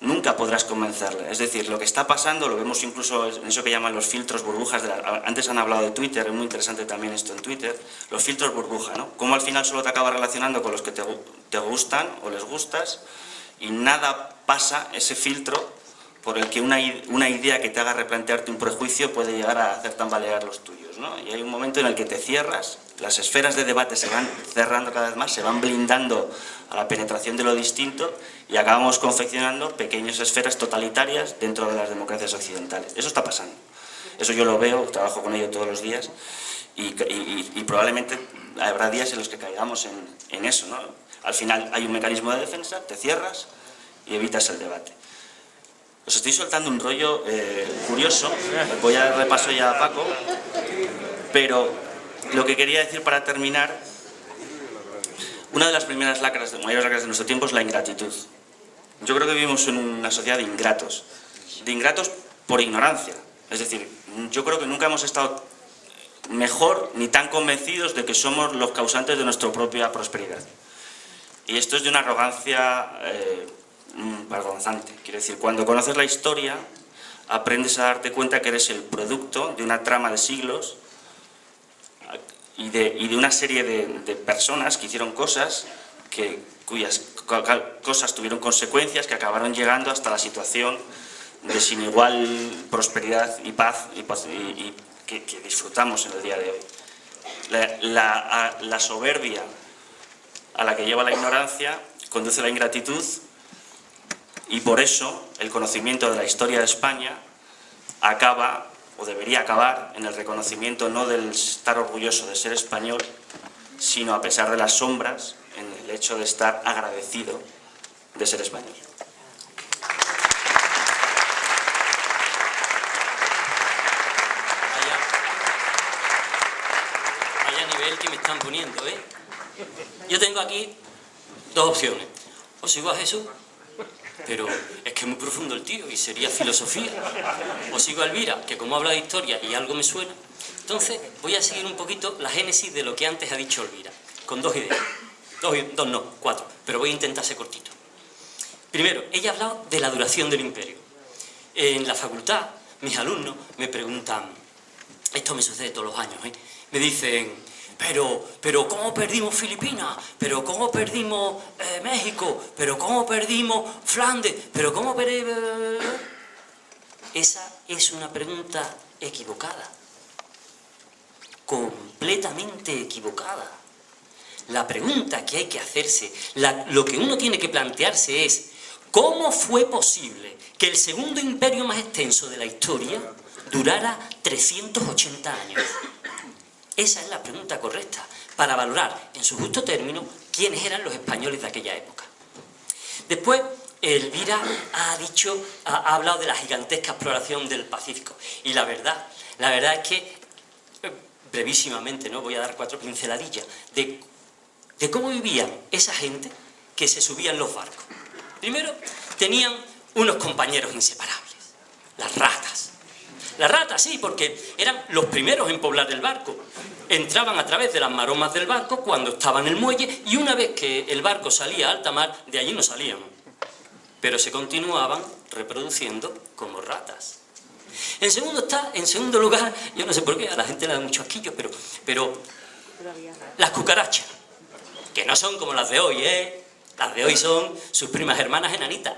nunca podrás convencerle. Es decir, lo que está pasando, lo vemos incluso en eso que llaman los filtros burbujas. Antes han hablado de Twitter, es muy interesante también esto en Twitter, los filtros burbuja, ¿no? Cómo al final solo te acabas relacionando con los que te gustan o les gustas y nada pasa ese filtro por el que una idea que te haga replantearte un prejuicio puede llegar a hacer tambalear los tuyos, ¿no? Y hay un momento en el que te cierras, las esferas de debate se van cerrando cada vez más, se van blindando a la penetración de lo distinto y acabamos confeccionando pequeñas esferas totalitarias dentro de las democracias occidentales. Eso está pasando. Eso yo lo veo, trabajo con ello todos los días y probablemente habrá días en los que caigamos en eso, ¿no? Al final hay un mecanismo de defensa, te cierras y evitas el debate. Os estoy soltando un rollo curioso, voy a repaso ya a Paco, pero lo que quería decir para terminar, una de las primeras mayores lacras de nuestro tiempo es la ingratitud. Yo creo que vivimos en una sociedad de ingratos por ignorancia. Es decir, yo creo que nunca hemos estado mejor ni tan convencidos de que somos los causantes de nuestra propia prosperidad. Y esto es de una arrogancia vergonzante. Quiero decir, cuando conoces la historia, aprendes a darte cuenta que eres el producto de una trama de siglos y de una serie de personas que hicieron cosas cuyas cosas tuvieron consecuencias que acabaron llegando hasta la situación de sin igual prosperidad y paz que disfrutamos en el día de hoy. La soberbia a la que lleva la ignorancia conduce a la ingratitud y por eso el conocimiento de la historia de España acaba, o debería acabar, en el reconocimiento no del estar orgulloso de ser español, sino a pesar de las sombras, en el hecho de estar agradecido de ser español. Vaya nivel que me están poniendo, ¿eh? Yo tengo aquí dos opciones. O sigo a Jesús, pero es que es muy profundo el tío y sería filosofía. O sigo a Elvira, que como habla de historia y algo me suena. Entonces voy a seguir un poquito la génesis de lo que antes ha dicho Elvira, con dos ideas. Dos no, cuatro, pero voy a intentar ser cortito. Primero, ella ha hablado de la duración del imperio. En la facultad, mis alumnos me preguntan, esto me sucede todos los años, me dicen, pero ¿cómo perdimos Filipinas? ¿Pero cómo perdimos México? ¿Pero cómo perdimos Flandes? ¿Pero cómo perdimos...? Esa es una pregunta equivocada. Completamente equivocada. La pregunta que hay que hacerse, lo que uno tiene que plantearse es ¿cómo fue posible que el segundo imperio más extenso de la historia durara 380 años? Esa es la pregunta correcta para valorar en su justo término quiénes eran los españoles de aquella época. Después, Elvira ha hablado de la gigantesca exploración del Pacífico y la verdad es que, brevísimamente, ¿no? Voy a dar 4 pinceladillas de cómo vivían esa gente que se subía en los barcos. Primero, tenían unos compañeros inseparables, las ratas. Las ratas, sí, porque eran los primeros en poblar el barco. Entraban a través de las maromas del barco cuando estaba en el muelle y una vez que el barco salía a alta mar, de allí no salían. Pero se continuaban reproduciendo como ratas. En segundo lugar, yo no sé por qué, a la gente le da mucho asquillo, pero las cucarachas, que no son como las de hoy, Las de hoy son sus primas hermanas enanitas.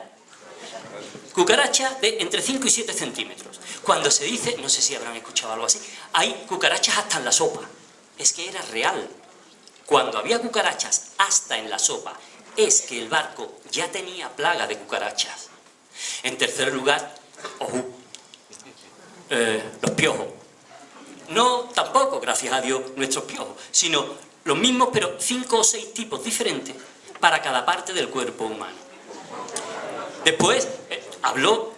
Cucarachas de entre 5 y 7 centímetros. Cuando se dice, no sé si habrán escuchado algo así, hay cucarachas hasta en la sopa. Es que era real. Cuando había cucarachas hasta en la sopa, es que el barco ya tenía plaga de cucarachas. En tercer lugar, los piojos. No tampoco, gracias a Dios, nuestros piojos, sino los mismos, pero 5 o 6 tipos diferentes para cada parte del cuerpo humano. Después habló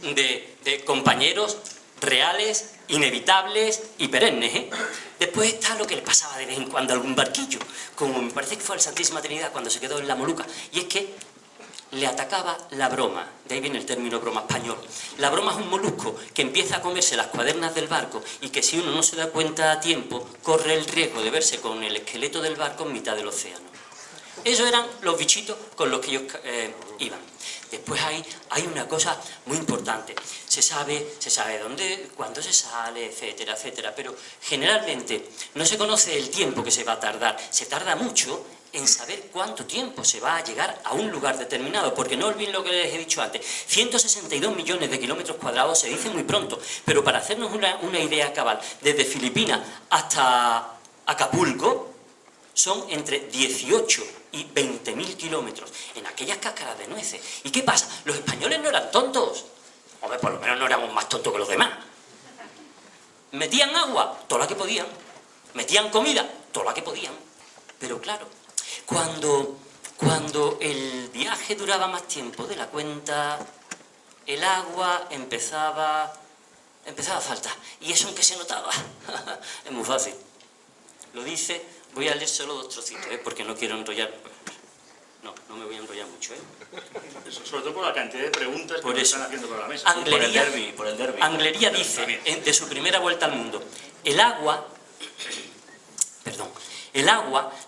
de compañeros reales, inevitables y perennes, ¿eh? Después está lo que le pasaba de vez en cuando a algún barquillo, como me parece que fue al Santísima Trinidad cuando se quedó en la Moluca, y es que le atacaba la broma, de ahí viene el término broma español. La broma es un molusco que empieza a comerse las cuadernas del barco y que si uno no se da cuenta a tiempo, corre el riesgo de verse con el esqueleto del barco en mitad del océano. Esos eran los bichitos con los que ellos iban. Después hay una cosa muy importante. Se sabe dónde, cuándo se sale, etcétera, etcétera. Pero generalmente no se conoce el tiempo que se va a tardar. Se tarda mucho en saber cuánto tiempo se va a llegar a un lugar determinado. Porque no olviden lo que les he dicho antes. 162 millones de kilómetros cuadrados se dice muy pronto. Pero para hacernos una idea cabal, desde Filipinas hasta Acapulco, son entre 18 y 20.000 kilómetros en aquellas cáscaras de nueces. ¿Y qué pasa? Los españoles no eran tontos. Hombre, por lo menos no éramos más tontos que los demás. Metían agua, toda la que podían. Metían comida, toda la que podían. Pero claro, cuando el viaje duraba más tiempo de la cuenta, el agua empezaba a faltar. ¿Y eso en qué se notaba? Es muy fácil. Lo dice... Voy a leer solo 2 trocitos, porque no quiero enrollar. No me voy a enrollar mucho, Sobre todo por la cantidad de preguntas que nos están haciendo por la mesa. Por el derbi. Anglería dice, de su primera vuelta al mundo, el agua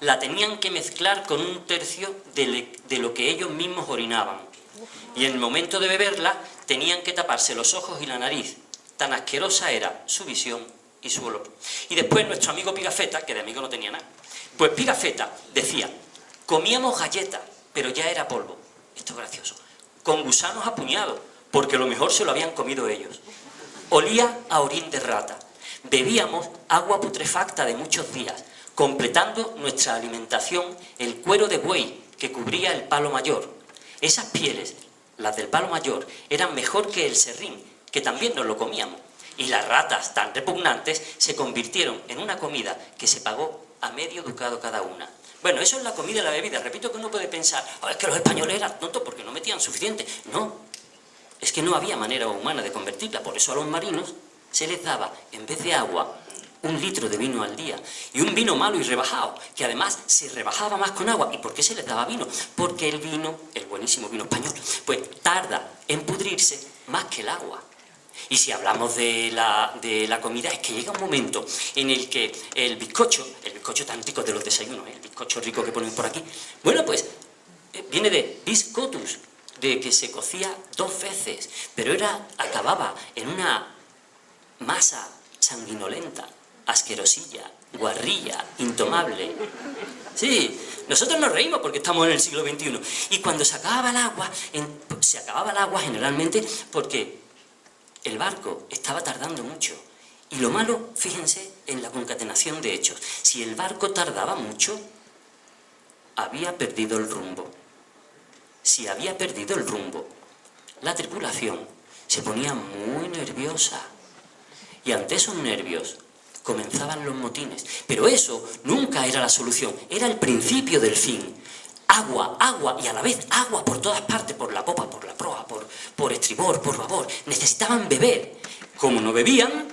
la tenían que mezclar con 1/3 de lo que ellos mismos orinaban. Y en el momento de beberla, tenían que taparse los ojos y la nariz. Tan asquerosa era su visión y su olor. Y después nuestro amigo Pigafetta, que de amigo no tenía nada, pues Pigafetta decía, comíamos galletas, pero ya era polvo. Esto es gracioso. Con gusanos a puñados, porque lo mejor se lo habían comido ellos. Olía a orín de rata. Bebíamos agua putrefacta de muchos días, completando nuestra alimentación el cuero de buey que cubría el palo mayor. Esas pieles, las del palo mayor, eran mejor que el serrín, que también nos lo comíamos. Y las ratas tan repugnantes se convirtieron en una comida que se pagó a medio ducado cada una. Bueno, eso es la comida y la bebida. Repito que uno puede pensar, es que los españoles eran tontos porque no metían suficiente. No, es que no había manera humana de convertirla. Por eso a los marinos se les daba, en vez de agua, 1 litro de vino al día. Y un vino malo y rebajado, que además se rebajaba más con agua. ¿Y por qué se les daba vino? Porque el vino, el buenísimo vino español, pues tarda en pudrirse más que el agua. Y si hablamos de la comida, es que llega un momento en el que el bizcocho tan rico de los desayunos, el bizcocho rico que ponen por aquí, bueno, pues viene de biscotus, de que se cocía 2 veces, pero acababa en una masa sanguinolenta, asquerosilla, guarrilla, intomable. Sí, nosotros nos reímos porque estamos en el siglo XXI. Y cuando se acababa el agua generalmente porque el barco estaba tardando mucho. Y lo malo, fíjense, en la concatenación de hechos. Si el barco tardaba mucho, había perdido el rumbo. Si había perdido el rumbo, la tripulación se ponía muy nerviosa. Y ante esos nervios comenzaban los motines. Pero eso nunca era la solución, era el principio del fin. Agua, agua y a la vez agua por todas partes, por la popa, por la proa, por estribor, por babor. Necesitaban beber. Como no bebían,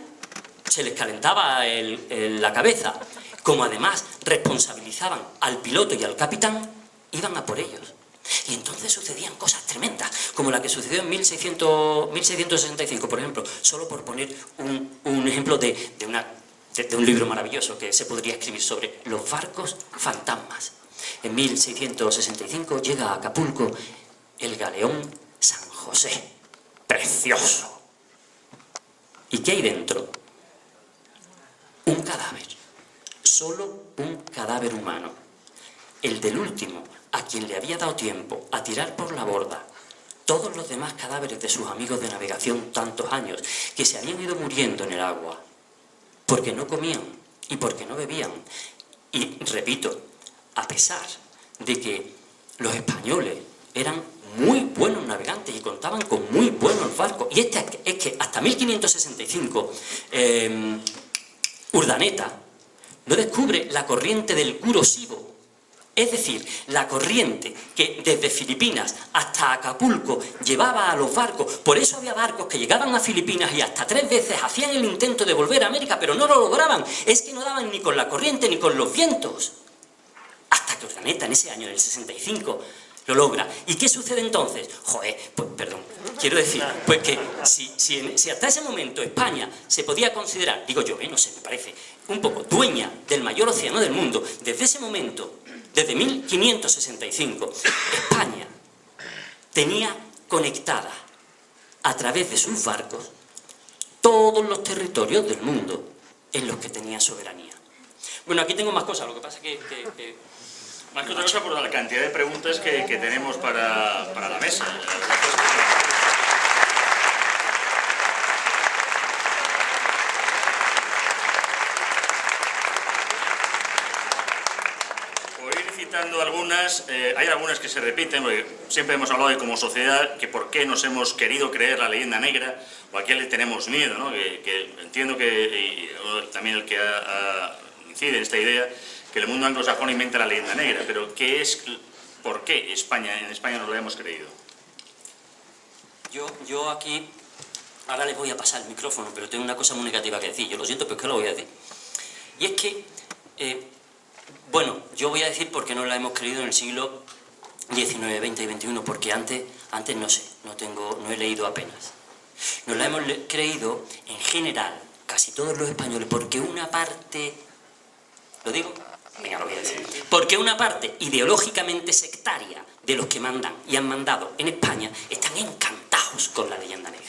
se les calentaba la cabeza. Como además responsabilizaban al piloto y al capitán, iban a por ellos. Y entonces sucedían cosas tremendas, como la que sucedió en 1665, por ejemplo, solo por poner un ejemplo de un libro maravilloso que se podría escribir sobre los barcos fantasmas. En 1665 llega a Acapulco el galeón San José, precioso. ¿Y qué hay dentro? Un cadáver, solo un cadáver humano, el del último, a quien le había dado tiempo a tirar por la borda todos los demás cadáveres de sus amigos de navegación tantos años que se habían ido muriendo en el agua, porque no comían y porque no bebían. Y repito, a pesar de que los españoles eran muy buenos navegantes y contaban con muy buenos barcos. Y es que hasta 1565 Urdaneta no descubre la corriente del Kurosivo. Es decir, la corriente que desde Filipinas hasta Acapulco llevaba a los barcos. Por eso había barcos que llegaban a Filipinas y hasta 3 veces hacían el intento de volver a América, pero no lo lograban. Es que no daban ni con la corriente ni con los vientos. Hasta que Urdaneta en ese año del 65 lo logra. ¿Y qué sucede entonces? Joder, pues perdón, quiero decir, pues que si hasta ese momento España se podía considerar, digo yo, no sé, me parece, un poco dueña del mayor océano del mundo, desde ese momento, desde 1565, España tenía conectada a través de sus barcos todos los territorios del mundo en los que tenía soberanía. Bueno, aquí tengo más cosas, lo que pasa es que más que otra cosa por la cantidad de preguntas que tenemos para la mesa. Por ir citando algunas, hay algunas que se repiten, porque siempre hemos hablado de como sociedad que por qué nos hemos querido creer la leyenda negra o a qué le tenemos miedo, ¿no? Que entiendo que también el que incide en esta idea, que el mundo anglosajón inventa la leyenda negra, pero ¿por qué en España nos lo hemos creído? Yo aquí, ahora les voy a pasar el micrófono, pero tengo una cosa muy negativa que decir, yo lo siento, pero es que lo voy a decir. Y es que, bueno, yo voy a decir por qué no la hemos creído en el siglo XIX, XX y XXI, porque antes no sé, no he leído apenas. Nos la hemos creído en general, casi todos los españoles, porque una parte, ¿lo digo? Venga, lo voy a decir. Porque una parte ideológicamente sectaria de los que mandan y han mandado en España están encantados con la leyenda negra.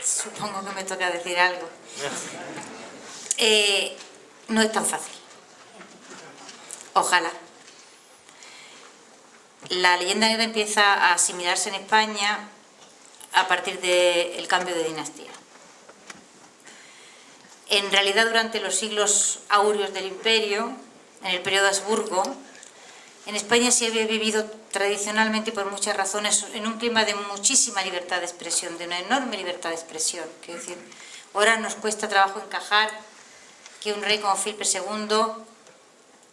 Supongo que me toca decir algo. No es tan fácil. Ojalá. La leyenda negra empieza a asimilarse en España a partir del cambio de dinastía. En realidad, durante los siglos áureos del Imperio, en el periodo Habsburgo, en España se había vivido tradicionalmente, por muchas razones, en un clima de muchísima libertad de expresión, de una enorme libertad de expresión. Quiero decir, ahora nos cuesta trabajo encajar que un rey como Felipe II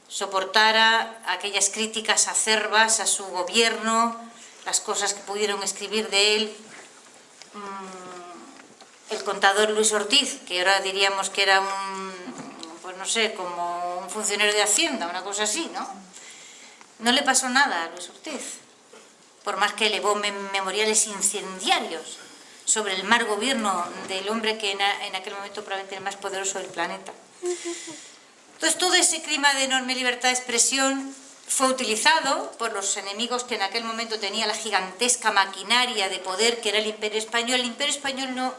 soportara aquellas críticas acerbas a su gobierno, las cosas que pudieron escribir de él el contador Luis Ortiz, que ahora diríamos que era pues no sé, como un funcionario de Hacienda, una cosa así, ¿no? No le pasó nada a Luis Ortiz, por más que elevó memoriales incendiarios sobre el mal gobierno del hombre que en aquel momento probablemente era el más poderoso del planeta. Entonces, todo ese clima de enorme libertad de expresión fue utilizado por los enemigos que en aquel momento tenía la gigantesca maquinaria de poder que era el Imperio Español. El Imperio Español no,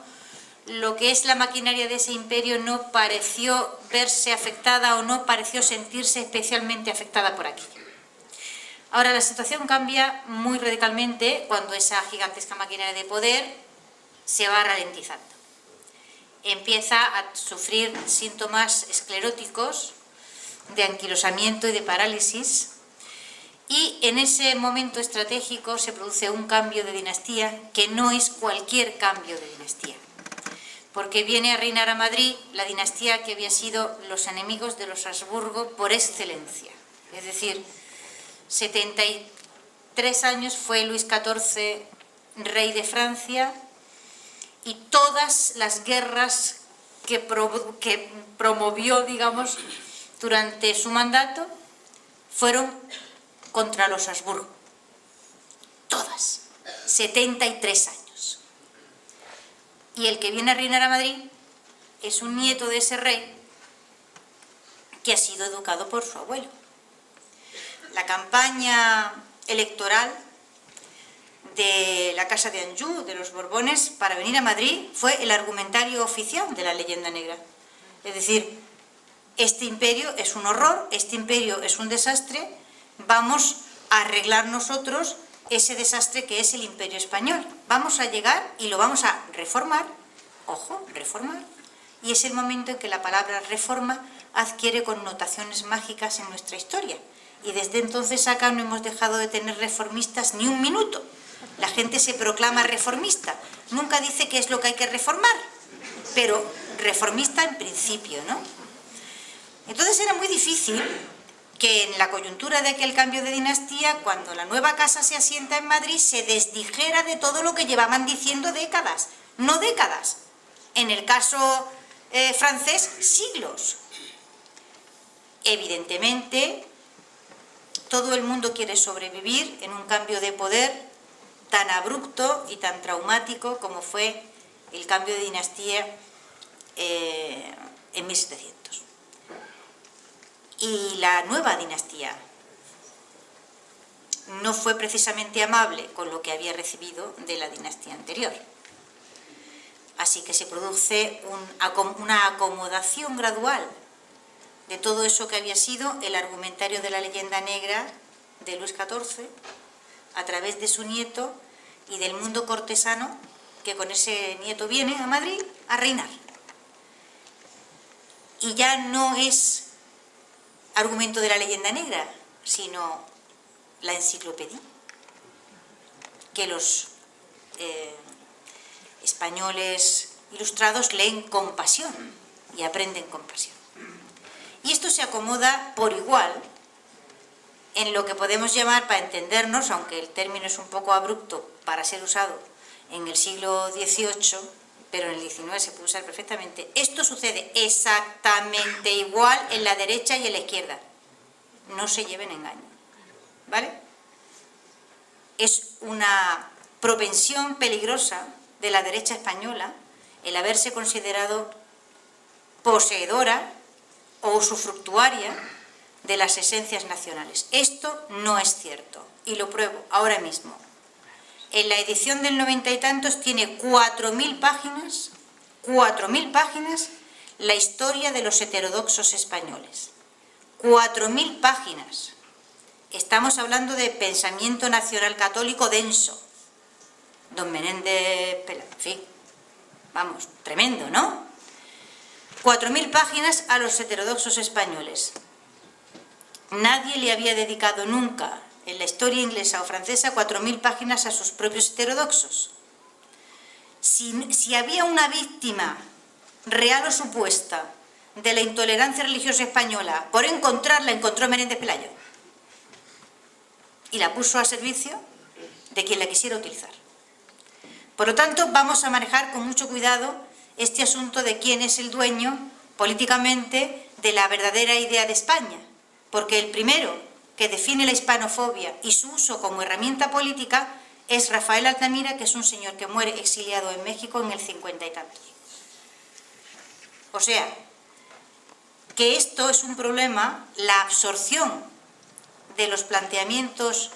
lo que es la maquinaria de ese imperio no pareció verse afectada o no pareció sentirse especialmente afectada por aquello. Ahora la situación cambia muy radicalmente cuando esa gigantesca maquinaria de poder se va ralentizando. Empieza a sufrir síntomas escleróticos, de anquilosamiento y de parálisis, y en ese momento estratégico se produce un cambio de dinastía que no es cualquier cambio de dinastía, porque viene a reinar a Madrid la dinastía que había sido los enemigos de los Habsburgo por excelencia. Es decir, 73 años fue Luis XIV rey de Francia, y todas las guerras que promovió, digamos, durante su mandato fueron contra los Habsburgo. Todas. 73 años. Y el que viene a reinar a Madrid es un nieto de ese rey que ha sido educado por su abuelo. La campaña electoral de la Casa de Anjou, de los Borbones, para venir a Madrid fue el argumentario oficial de la leyenda negra. Es decir, este imperio es un horror, este imperio es un desastre, vamos a arreglar nosotros ese desastre que es el Imperio Español. Vamos a llegar y lo vamos a reformar, ojo, reformar, y es el momento en que la palabra reforma adquiere connotaciones mágicas en nuestra historia. Y desde entonces acá no hemos dejado de tener reformistas ni un minuto. La gente se proclama reformista, nunca dice qué es lo que hay que reformar, pero reformista en principio, ¿no? Entonces era muy difícil que en la coyuntura de aquel cambio de dinastía, cuando la nueva casa se asienta en Madrid, se desdijera de todo lo que llevaban diciendo décadas, no décadas. En el caso francés, siglos. Evidentemente, todo el mundo quiere sobrevivir en un cambio de poder tan abrupto y tan traumático como fue el cambio de dinastía en 1700. Y la nueva dinastía no fue precisamente amable con lo que había recibido de la dinastía anterior. Así que se produce una acomodación gradual de todo eso que había sido el argumentario de la leyenda negra de Luis XIV a través de su nieto y del mundo cortesano que con ese nieto viene a Madrid a reinar. Y ya no es argumento de la leyenda negra, sino la enciclopedia, que los españoles ilustrados leen con pasión y aprenden con pasión. Y esto se acomoda por igual en lo que podemos llamar, para entendernos, aunque el término es un poco abrupto para ser usado en el siglo XVIII, pero en el XIX se puede usar perfectamente. Esto sucede exactamente igual en la derecha y en la izquierda. No se lleven engaño, ¿vale? Es una propensión peligrosa de la derecha española el haberse considerado poseedora o usufructuaria de las esencias nacionales. Esto no es cierto, y lo pruebo ahora mismo. En la edición del 90 y tantos tiene 4.000 páginas, la historia de los heterodoxos españoles. 4.000 páginas. Estamos hablando de pensamiento nacional católico denso. Don Menéndez Pelayo, en fin, vamos, tremendo, ¿no? 4.000 páginas a los heterodoxos españoles. Nadie le había dedicado nunca en la historia inglesa o francesa 4.000 páginas a sus propios heterodoxos. Si había una víctima real o supuesta de la intolerancia religiosa española, por encontrarla encontró Menéndez Pelayo y la puso a servicio de quien la quisiera utilizar. Por lo tanto, vamos a manejar con mucho cuidado este asunto de quién es el dueño políticamente de la verdadera idea de España, porque el primero que define la hispanofobia y su uso como herramienta política es Rafael Altamira, que es un señor que muere exiliado en México en el 50 y tantos. O sea, que esto es un problema, la absorción de los planteamientos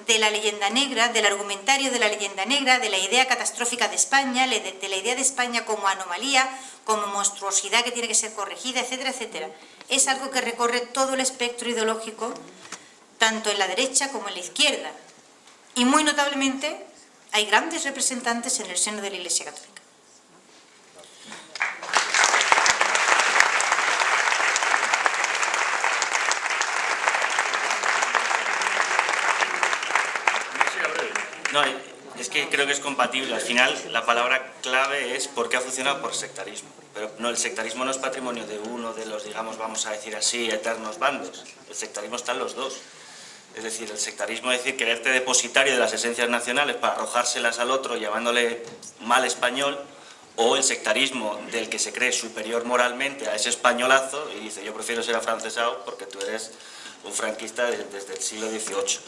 de la leyenda negra, del argumentario de la leyenda negra, de la idea catastrófica de España, de la idea de España como anomalía, como monstruosidad que tiene que ser corregida, etcétera, etcétera. Es algo que recorre todo el espectro ideológico, tanto en la derecha como en la izquierda. Y muy notablemente hay grandes representantes en el seno de la Iglesia Católica. No, es que creo que es compatible. Al final, la palabra clave es por qué ha funcionado por sectarismo. Pero no, el sectarismo no es patrimonio de uno de los, digamos, vamos a decir así, eternos bandos. El sectarismo está en los dos. Es decir, el sectarismo es decir, quererte depositario de las esencias nacionales para arrojárselas al otro llamándole mal español, o el sectarismo del que se cree superior moralmente a ese españolazo y dice, yo prefiero ser afrancesado porque tú eres un franquista desde el siglo XVIII.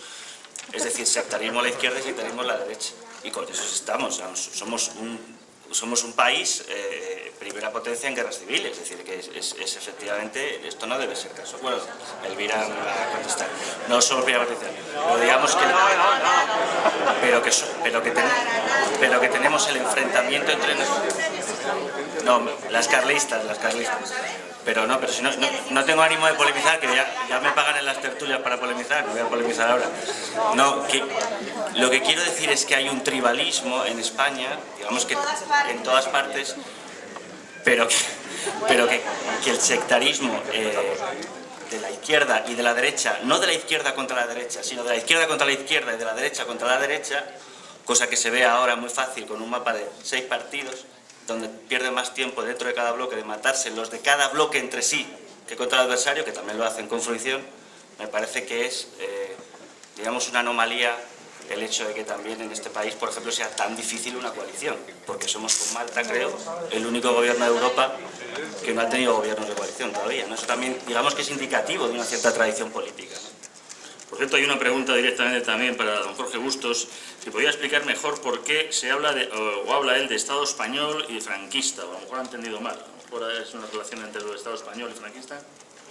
Es decir, sectarismo a la izquierda y sectarismo a la derecha. Y con eso estamos. Somos un país, primera potencia en guerras civiles. Es decir, que es efectivamente, esto no debe ser caso. Bueno, Elvira me va a contestar. No somos primera potencia. Pero digamos que... pero que tenemos el enfrentamiento entre nosotros. No, las carlistas. Pero si no tengo ánimo de polemizar, que ya me pagan en las tertulias para polemizar, no voy a polemizar ahora. No, lo que quiero decir es que hay un tribalismo en España, digamos que en todas partes, pero que el sectarismo de la izquierda y de la derecha, no de la izquierda contra la derecha, sino de la izquierda contra la izquierda y de la derecha contra la derecha, cosa que se ve ahora muy fácil con un mapa de 6 partidos, donde pierden más tiempo dentro de cada bloque de matarse los de cada bloque entre sí que contra el adversario, que también lo hacen con fruición. Me parece que es, digamos, una anomalía el hecho de que también en este país, por ejemplo, sea tan difícil una coalición, porque somos con Malta, creo, el único gobierno de Europa que no ha tenido gobiernos de coalición todavía, ¿no? Eso también, digamos que es indicativo de una cierta tradición política, ¿no? Por cierto, hay una pregunta directamente también para don Jorge Bustos, si podría explicar mejor por qué se habla o habla él de Estado español y franquista, o a lo mejor ha entendido mal, a lo mejor es una relación entre el Estado español y franquista.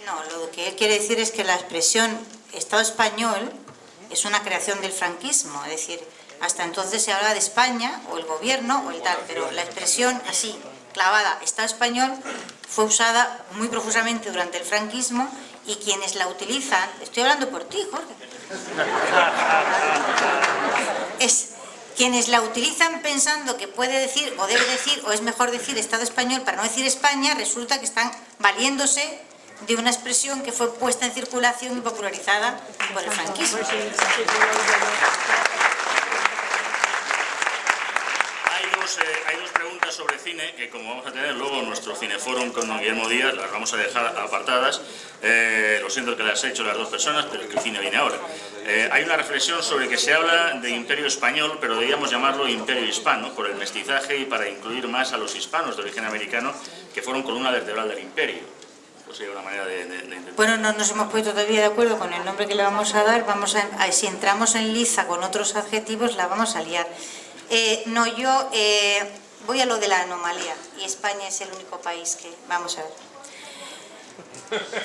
No, lo que él quiere decir es que la expresión Estado español es una creación del franquismo, es decir, hasta entonces se habla de España, o el gobierno, o el tal, pero la expresión así, clavada, Estado español, fue usada muy profusamente durante el franquismo, y quienes la utilizan, estoy hablando por ti, Jorge, quienes la utilizan pensando que puede decir, o debe decir, o es mejor decir Estado español para no decir España, resulta que están valiéndose de una expresión que fue puesta en circulación y popularizada por el franquismo. Hay dos preguntas sobre cine que, como vamos a tener luego nuestro cineforum con don Guillermo Díaz, las vamos a dejar apartadas. Lo siento que las he hecho las dos personas, pero es que el cine viene ahora. Hay una reflexión sobre que se habla de imperio español, pero deberíamos llamarlo imperio hispano, por el mestizaje y para incluir más a los hispanos de origen americano, que fueron columna vertebral del imperio. Pues sería una manera de intentar. Bueno, no nos hemos puesto todavía de acuerdo con el nombre que le vamos a dar. Si entramos en liza con otros adjetivos, la vamos a liar. Yo voy a lo de la anomalía, y España es el único país que... Vamos a ver.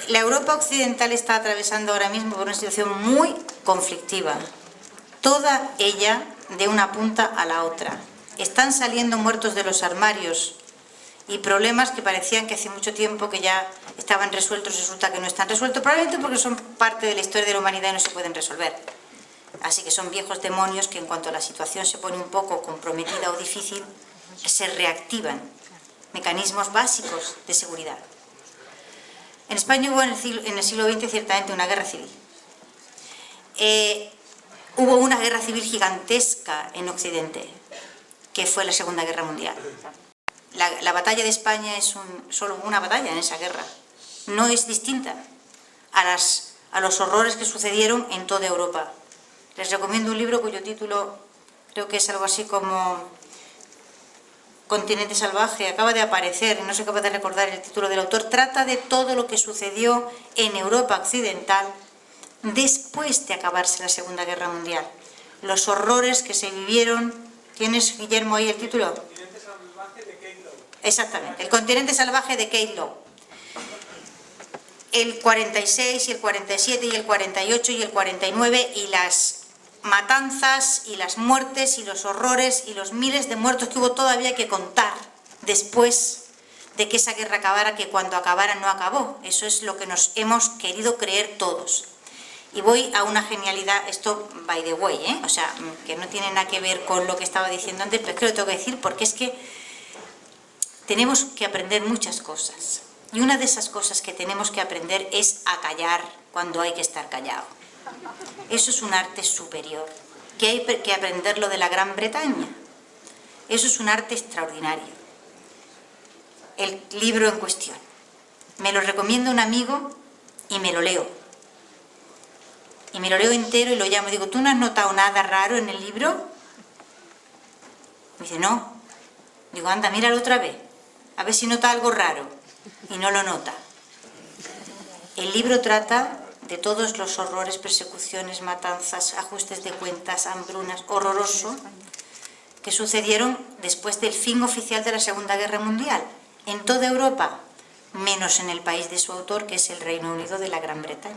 La Europa occidental está atravesando ahora mismo por una situación muy conflictiva, toda ella de una punta a la otra. Están saliendo muertos de los armarios y problemas que parecían que hace mucho tiempo que ya estaban resueltos, resulta que no están resueltos, probablemente porque son parte de la historia de la humanidad y no se pueden resolver. Así que son viejos demonios que en cuanto a la situación se pone un poco comprometida o difícil, se reactivan mecanismos básicos de seguridad. En España hubo en el siglo XX ciertamente una guerra civil. Hubo una guerra civil gigantesca en Occidente, que fue la Segunda Guerra Mundial. La batalla de España es solo una batalla en esa guerra. No es distinta a los horrores que sucedieron en toda Europa. Les recomiendo un libro cuyo título creo que es algo así como Continente Salvaje, acaba de aparecer, no soy capaz de recordar el título del autor. Trata de todo lo que sucedió en Europa occidental después de acabarse la Segunda Guerra Mundial. Los horrores que se vivieron. ¿Tienes, Guillermo, ahí el título? El Continente Salvaje de Kate Lowe. Exactamente, El Continente Salvaje de Kate Lowe. El 46 y el 47 y el 48 y el 49 y las matanzas y las muertes y los horrores y los miles de muertos que hubo todavía que contar después de que esa guerra acabara, que cuando acabara no acabó. Eso es lo que nos hemos querido creer todos. Y voy a una genialidad, esto by the way, o sea, que no tiene nada que ver con lo que estaba diciendo antes, pero es que lo tengo que decir porque es que tenemos que aprender muchas cosas. Y una de esas cosas que tenemos que aprender es a callar cuando hay que estar callado. Eso es un arte superior, que hay que aprenderlo de la Gran Bretaña. Eso es un arte extraordinario. El libro en cuestión. Me lo recomienda un amigo y me lo leo. Y me lo leo entero y lo llamo. Digo, ¿tú no has notado nada raro en el libro? Me dice, no. Digo, anda, míralo otra vez. A ver si nota algo raro. Y no lo nota. El libro trata de todos los horrores, persecuciones, matanzas, ajustes de cuentas, hambrunas, horroroso, que sucedieron después del fin oficial de la Segunda Guerra Mundial, en toda Europa, menos en el país de su autor, que es el Reino Unido de la Gran Bretaña.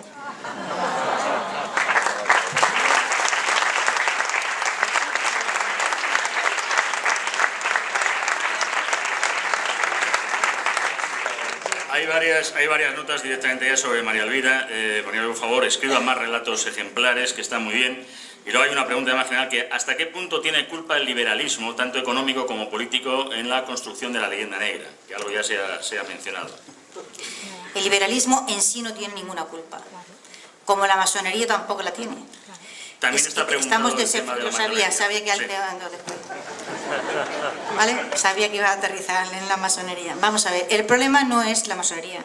hay varias notas directamente ya sobre María Elvira. María Elvira, por favor, escriba más relatos ejemplares, que están muy bien. Y luego hay una pregunta más general, que ¿hasta qué punto tiene culpa el liberalismo, tanto económico como político, en la construcción de la leyenda negra? Que algo ya se ha mencionado. El liberalismo en sí no tiene ninguna culpa, como la masonería tampoco la tiene. También está preguntado Estamos el tema de la masonería. sabía que Sí. después. ¿Vale? Sabía que iba a aterrizar en la masonería. Vamos a ver, el problema no es la masonería,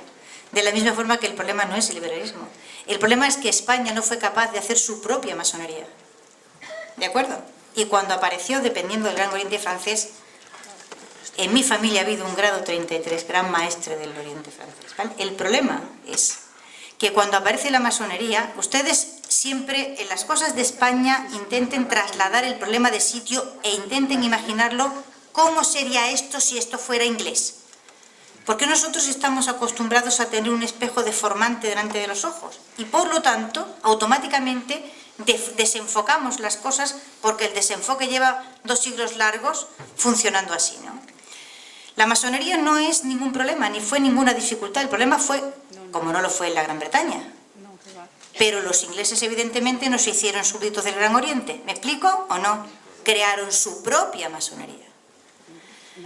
de la misma forma que el problema no es el liberalismo. El problema es que España no fue capaz de hacer su propia masonería. ¿De acuerdo? Y cuando apareció, dependiendo del Gran Oriente francés, en mi familia ha habido un grado 33, gran maestre del Oriente francés. ¿Vale? El problema es que cuando aparece la masonería, ustedes siempre en las cosas de España intenten trasladar el problema de sitio e intenten imaginarlo cómo sería esto si esto fuera inglés. Porque nosotros estamos acostumbrados a tener un espejo deformante delante de los ojos y por lo tanto automáticamente desenfocamos las cosas porque el desenfoque lleva 2 siglos largos funcionando así, ¿no? La masonería no es ningún problema, ni fue ninguna dificultad. El problema fue, como no lo fue en la Gran Bretaña. Pero los ingleses evidentemente no se hicieron súbditos del Gran Oriente. ¿Me explico o no? Crearon su propia masonería.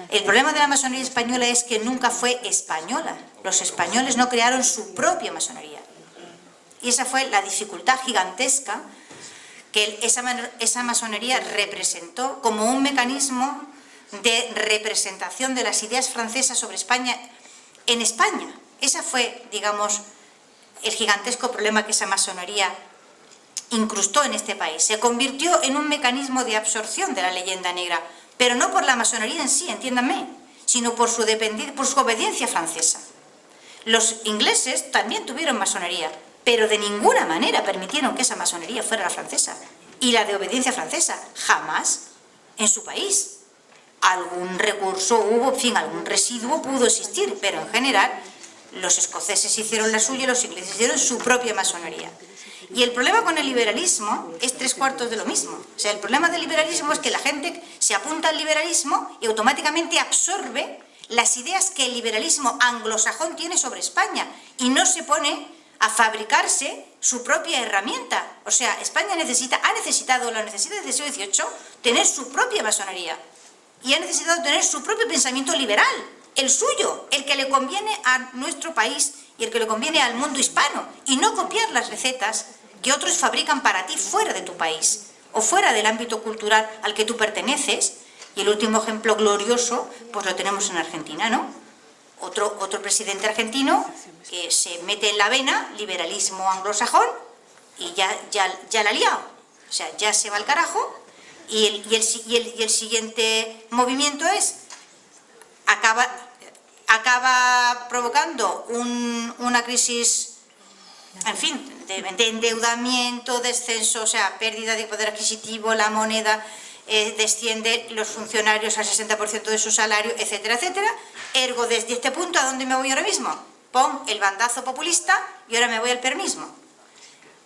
El problema de la masonería española es que nunca fue española. Los españoles no crearon su propia masonería. Y esa fue la dificultad gigantesca que esa masonería representó como un mecanismo de representación de las ideas francesas sobre España en España. Ese fue, digamos, el gigantesco problema que esa masonería incrustó en este país. Se convirtió en un mecanismo de absorción de la leyenda negra, pero no por la masonería en sí, entiéndanme, sino por su obediencia francesa. Los ingleses también tuvieron masonería, pero de ninguna manera permitieron que esa masonería fuera la francesa. Y la de obediencia francesa, jamás en su país. Algún recurso hubo, en fin, algún residuo pudo existir, pero en general los escoceses hicieron la suya y los ingleses hicieron su propia masonería. Y el problema con el liberalismo es 3/4 de lo mismo. O sea, el problema del liberalismo es que la gente se apunta al liberalismo y automáticamente absorbe las ideas que el liberalismo anglosajón tiene sobre España y no se pone a fabricarse su propia herramienta. O sea, España ha necesitado desde el siglo XVIII tener su propia masonería y ha necesitado tener su propio pensamiento liberal, el suyo, el que le conviene a nuestro país y el que le conviene al mundo hispano, y no copiar las recetas que otros fabrican para ti fuera de tu país o fuera del ámbito cultural al que tú perteneces. Y el último ejemplo glorioso pues lo tenemos en Argentina, ¿no? Otro presidente argentino que se mete en la vena liberalismo anglosajón y ya la ha liado. O sea, ya se va al carajo y el siguiente movimiento es acaba provocando una crisis, en fin, de endeudamiento, descenso, o sea, pérdida de poder adquisitivo, la moneda desciende, los funcionarios al 60% de su salario, etcétera, etcétera. Ergo, desde este punto, ¿a dónde me voy ahora mismo? Pon el bandazo populista y ahora me voy al peronismo.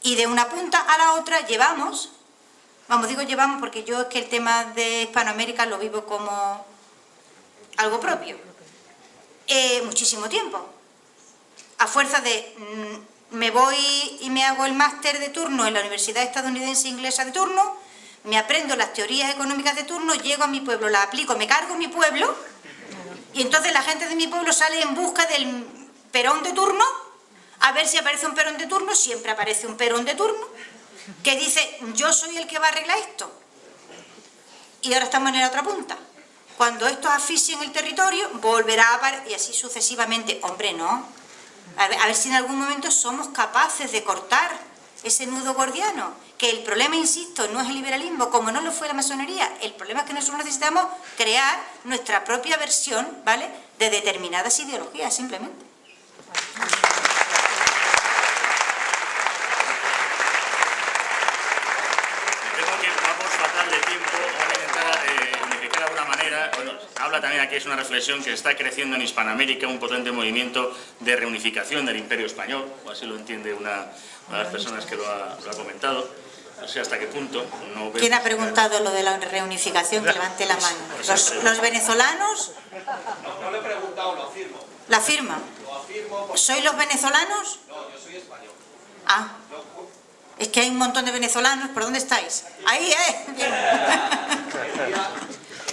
Y de una punta a la otra llevamos porque yo es que el tema de Hispanoamérica lo vivo como algo propio. Muchísimo tiempo. A fuerza de me voy y me hago el máster de turno en la Universidad Estadounidense Inglesa de turno, me aprendo las teorías económicas de turno, llego a mi pueblo, las aplico, me cargo mi pueblo y entonces la gente de mi pueblo sale en busca del Perón de turno, a ver si aparece un Perón de turno, siempre aparece un Perón de turno, que dice, yo soy el que va a arreglar esto. Y ahora estamos en la otra punta. Cuando estos asfixien el territorio, volverá a aparecer, y así sucesivamente. Hombre, no. A ver si en algún momento somos capaces de cortar ese nudo gordiano. Que el problema, insisto, no es el liberalismo, como no lo fue la masonería. El problema es que nosotros necesitamos crear nuestra propia versión, ¿vale?, de determinadas ideologías, simplemente. Bueno, habla también aquí, es una reflexión que está creciendo en Hispanoamérica un potente movimiento de reunificación del Imperio Español, o así lo entiende una de las personas que lo ha comentado. No sé hasta qué punto. No veo. ¿Quién ha preguntado lo de la reunificación? Que levante la mano. ¿Los venezolanos? No le he preguntado, lo afirmo. ¿La firma? Lo afirmo. ¿Sois los venezolanos? No, yo soy español. Ah, es que hay un montón de venezolanos. ¿Por dónde estáis? Ahí, Bien.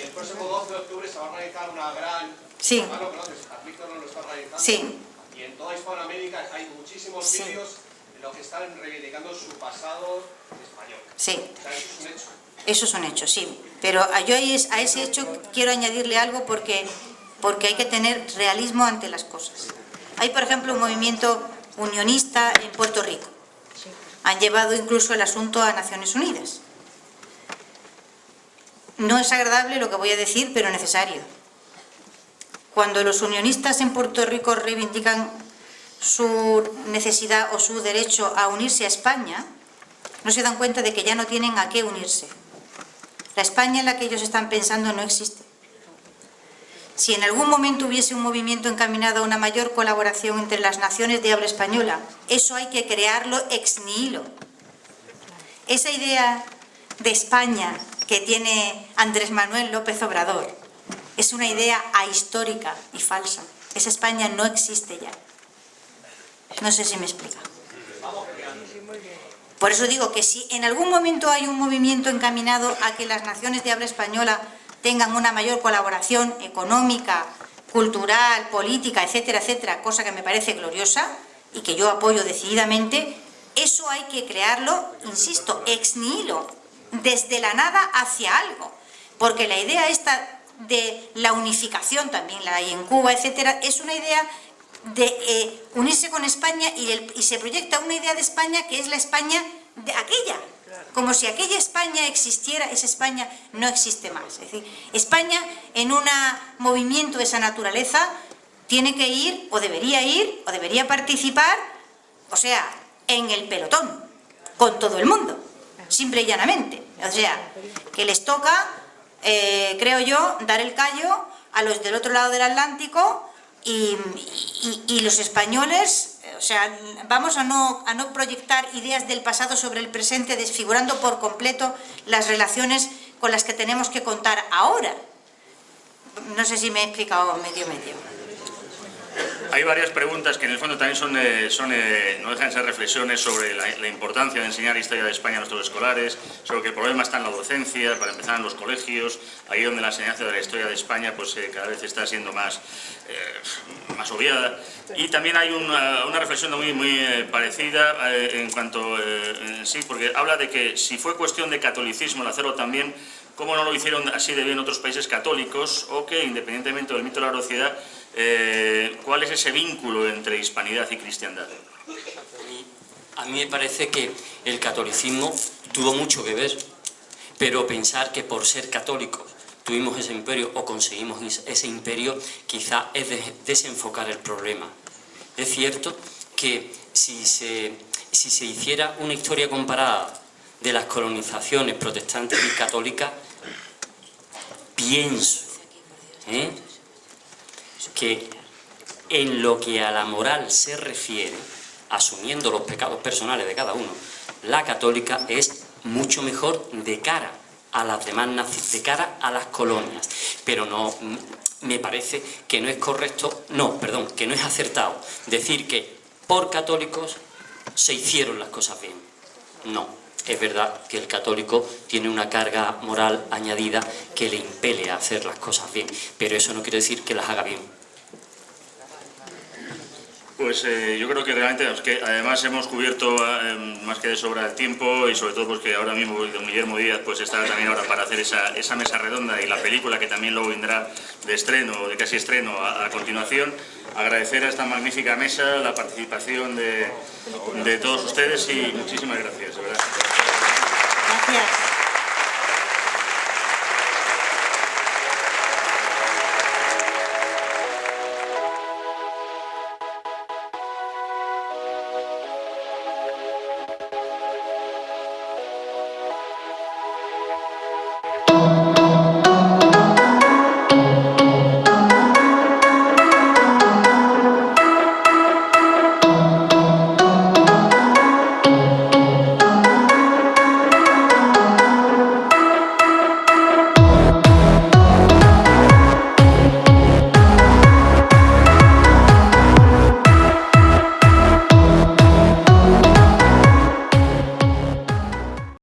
El próximo 12 de octubre se va a organizar una gran... Sí. Además lo conoces, Víctor nos lo está organizando. Sí. Y en toda Hispanoamérica hay muchísimos Sí. vídeos en los que están reivindicando su pasado español. Sí. O sea, eso es un hecho. Eso es un hecho, sí. Pero yo a ese hecho quiero añadirle algo porque hay que tener realismo ante las cosas. Hay, por ejemplo, un movimiento unionista en Puerto Rico. Han llevado incluso el asunto a Naciones Unidas. No es agradable lo que voy a decir, pero necesario. Cuando los unionistas en Puerto Rico reivindican su necesidad o su derecho a unirse a España, no se dan cuenta de que ya no tienen a qué unirse. La España en la que ellos están pensando no existe. Si en algún momento hubiese un movimiento encaminado a una mayor colaboración entre las naciones de habla española, eso hay que crearlo ex nihilo. Esa idea de España que tiene Andrés Manuel López Obrador es una idea ahistórica y falsa. Esa España no existe ya. No sé si me explica. Por eso digo que si en algún momento hay un movimiento encaminado a que las naciones de habla española tengan una mayor colaboración económica, cultural, política, etcétera, etcétera, cosa que me parece gloriosa y que yo apoyo decididamente, eso hay que crearlo, insisto, ex nihilo, desde la nada hacia algo. Porque la idea esta de la unificación, también la hay en Cuba, etcétera, es una idea de unirse con España y se proyecta una idea de España que es la España de aquella. Como si aquella España existiera, esa España no existe más. Es decir, España en un movimiento de esa naturaleza tiene que ir, o debería participar, o sea, en el pelotón, con todo el mundo, simple y llanamente. O sea, que les toca, creo yo, dar el callo a los del otro lado del Atlántico y los españoles. O sea, vamos a no proyectar ideas del pasado sobre el presente, desfigurando por completo las relaciones con las que tenemos que contar ahora. No sé si me he explicado medio. Hay varias preguntas que en el fondo también no dejan de ser reflexiones sobre la importancia de enseñar historia de España a nuestros escolares, sobre que el problema está en la docencia, para empezar en los colegios, ahí donde la enseñanza de la historia de España pues cada vez está siendo más obviada. Y también hay una reflexión muy parecida en cuanto sí, porque habla de que si fue cuestión de catolicismo el hacerlo también, ¿cómo no lo hicieron así de bien otros países católicos? O que, independientemente del mito de la veracidad, ¿cuál es ese vínculo entre hispanidad y cristiandad? A mí me parece que el catolicismo tuvo mucho que ver, pero pensar que por ser católicos tuvimos ese imperio o conseguimos ese imperio, quizá es desenfocar el problema. Es cierto que si se hiciera una historia comparada de las colonizaciones protestantes y católicas, pienso que en lo que a la moral se refiere, asumiendo los pecados personales de cada uno, la católica es mucho mejor de cara a las demás, de cara a las colonias. Pero no, me parece que no es correcto, que no es acertado decir que por católicos se hicieron las cosas bien. No, es verdad que el católico tiene una carga moral añadida que le impele a hacer las cosas bien, pero eso no quiere decir que las haga bien. Pues yo creo que realmente, además hemos cubierto más que de sobra el tiempo, y sobre todo porque ahora mismo don Guillermo Díaz pues está también ahora para hacer esa mesa redonda y la película que también luego vendrá de estreno, de casi estreno a continuación. Agradecer a esta magnífica mesa la participación de todos ustedes y muchísimas gracias, de verdad.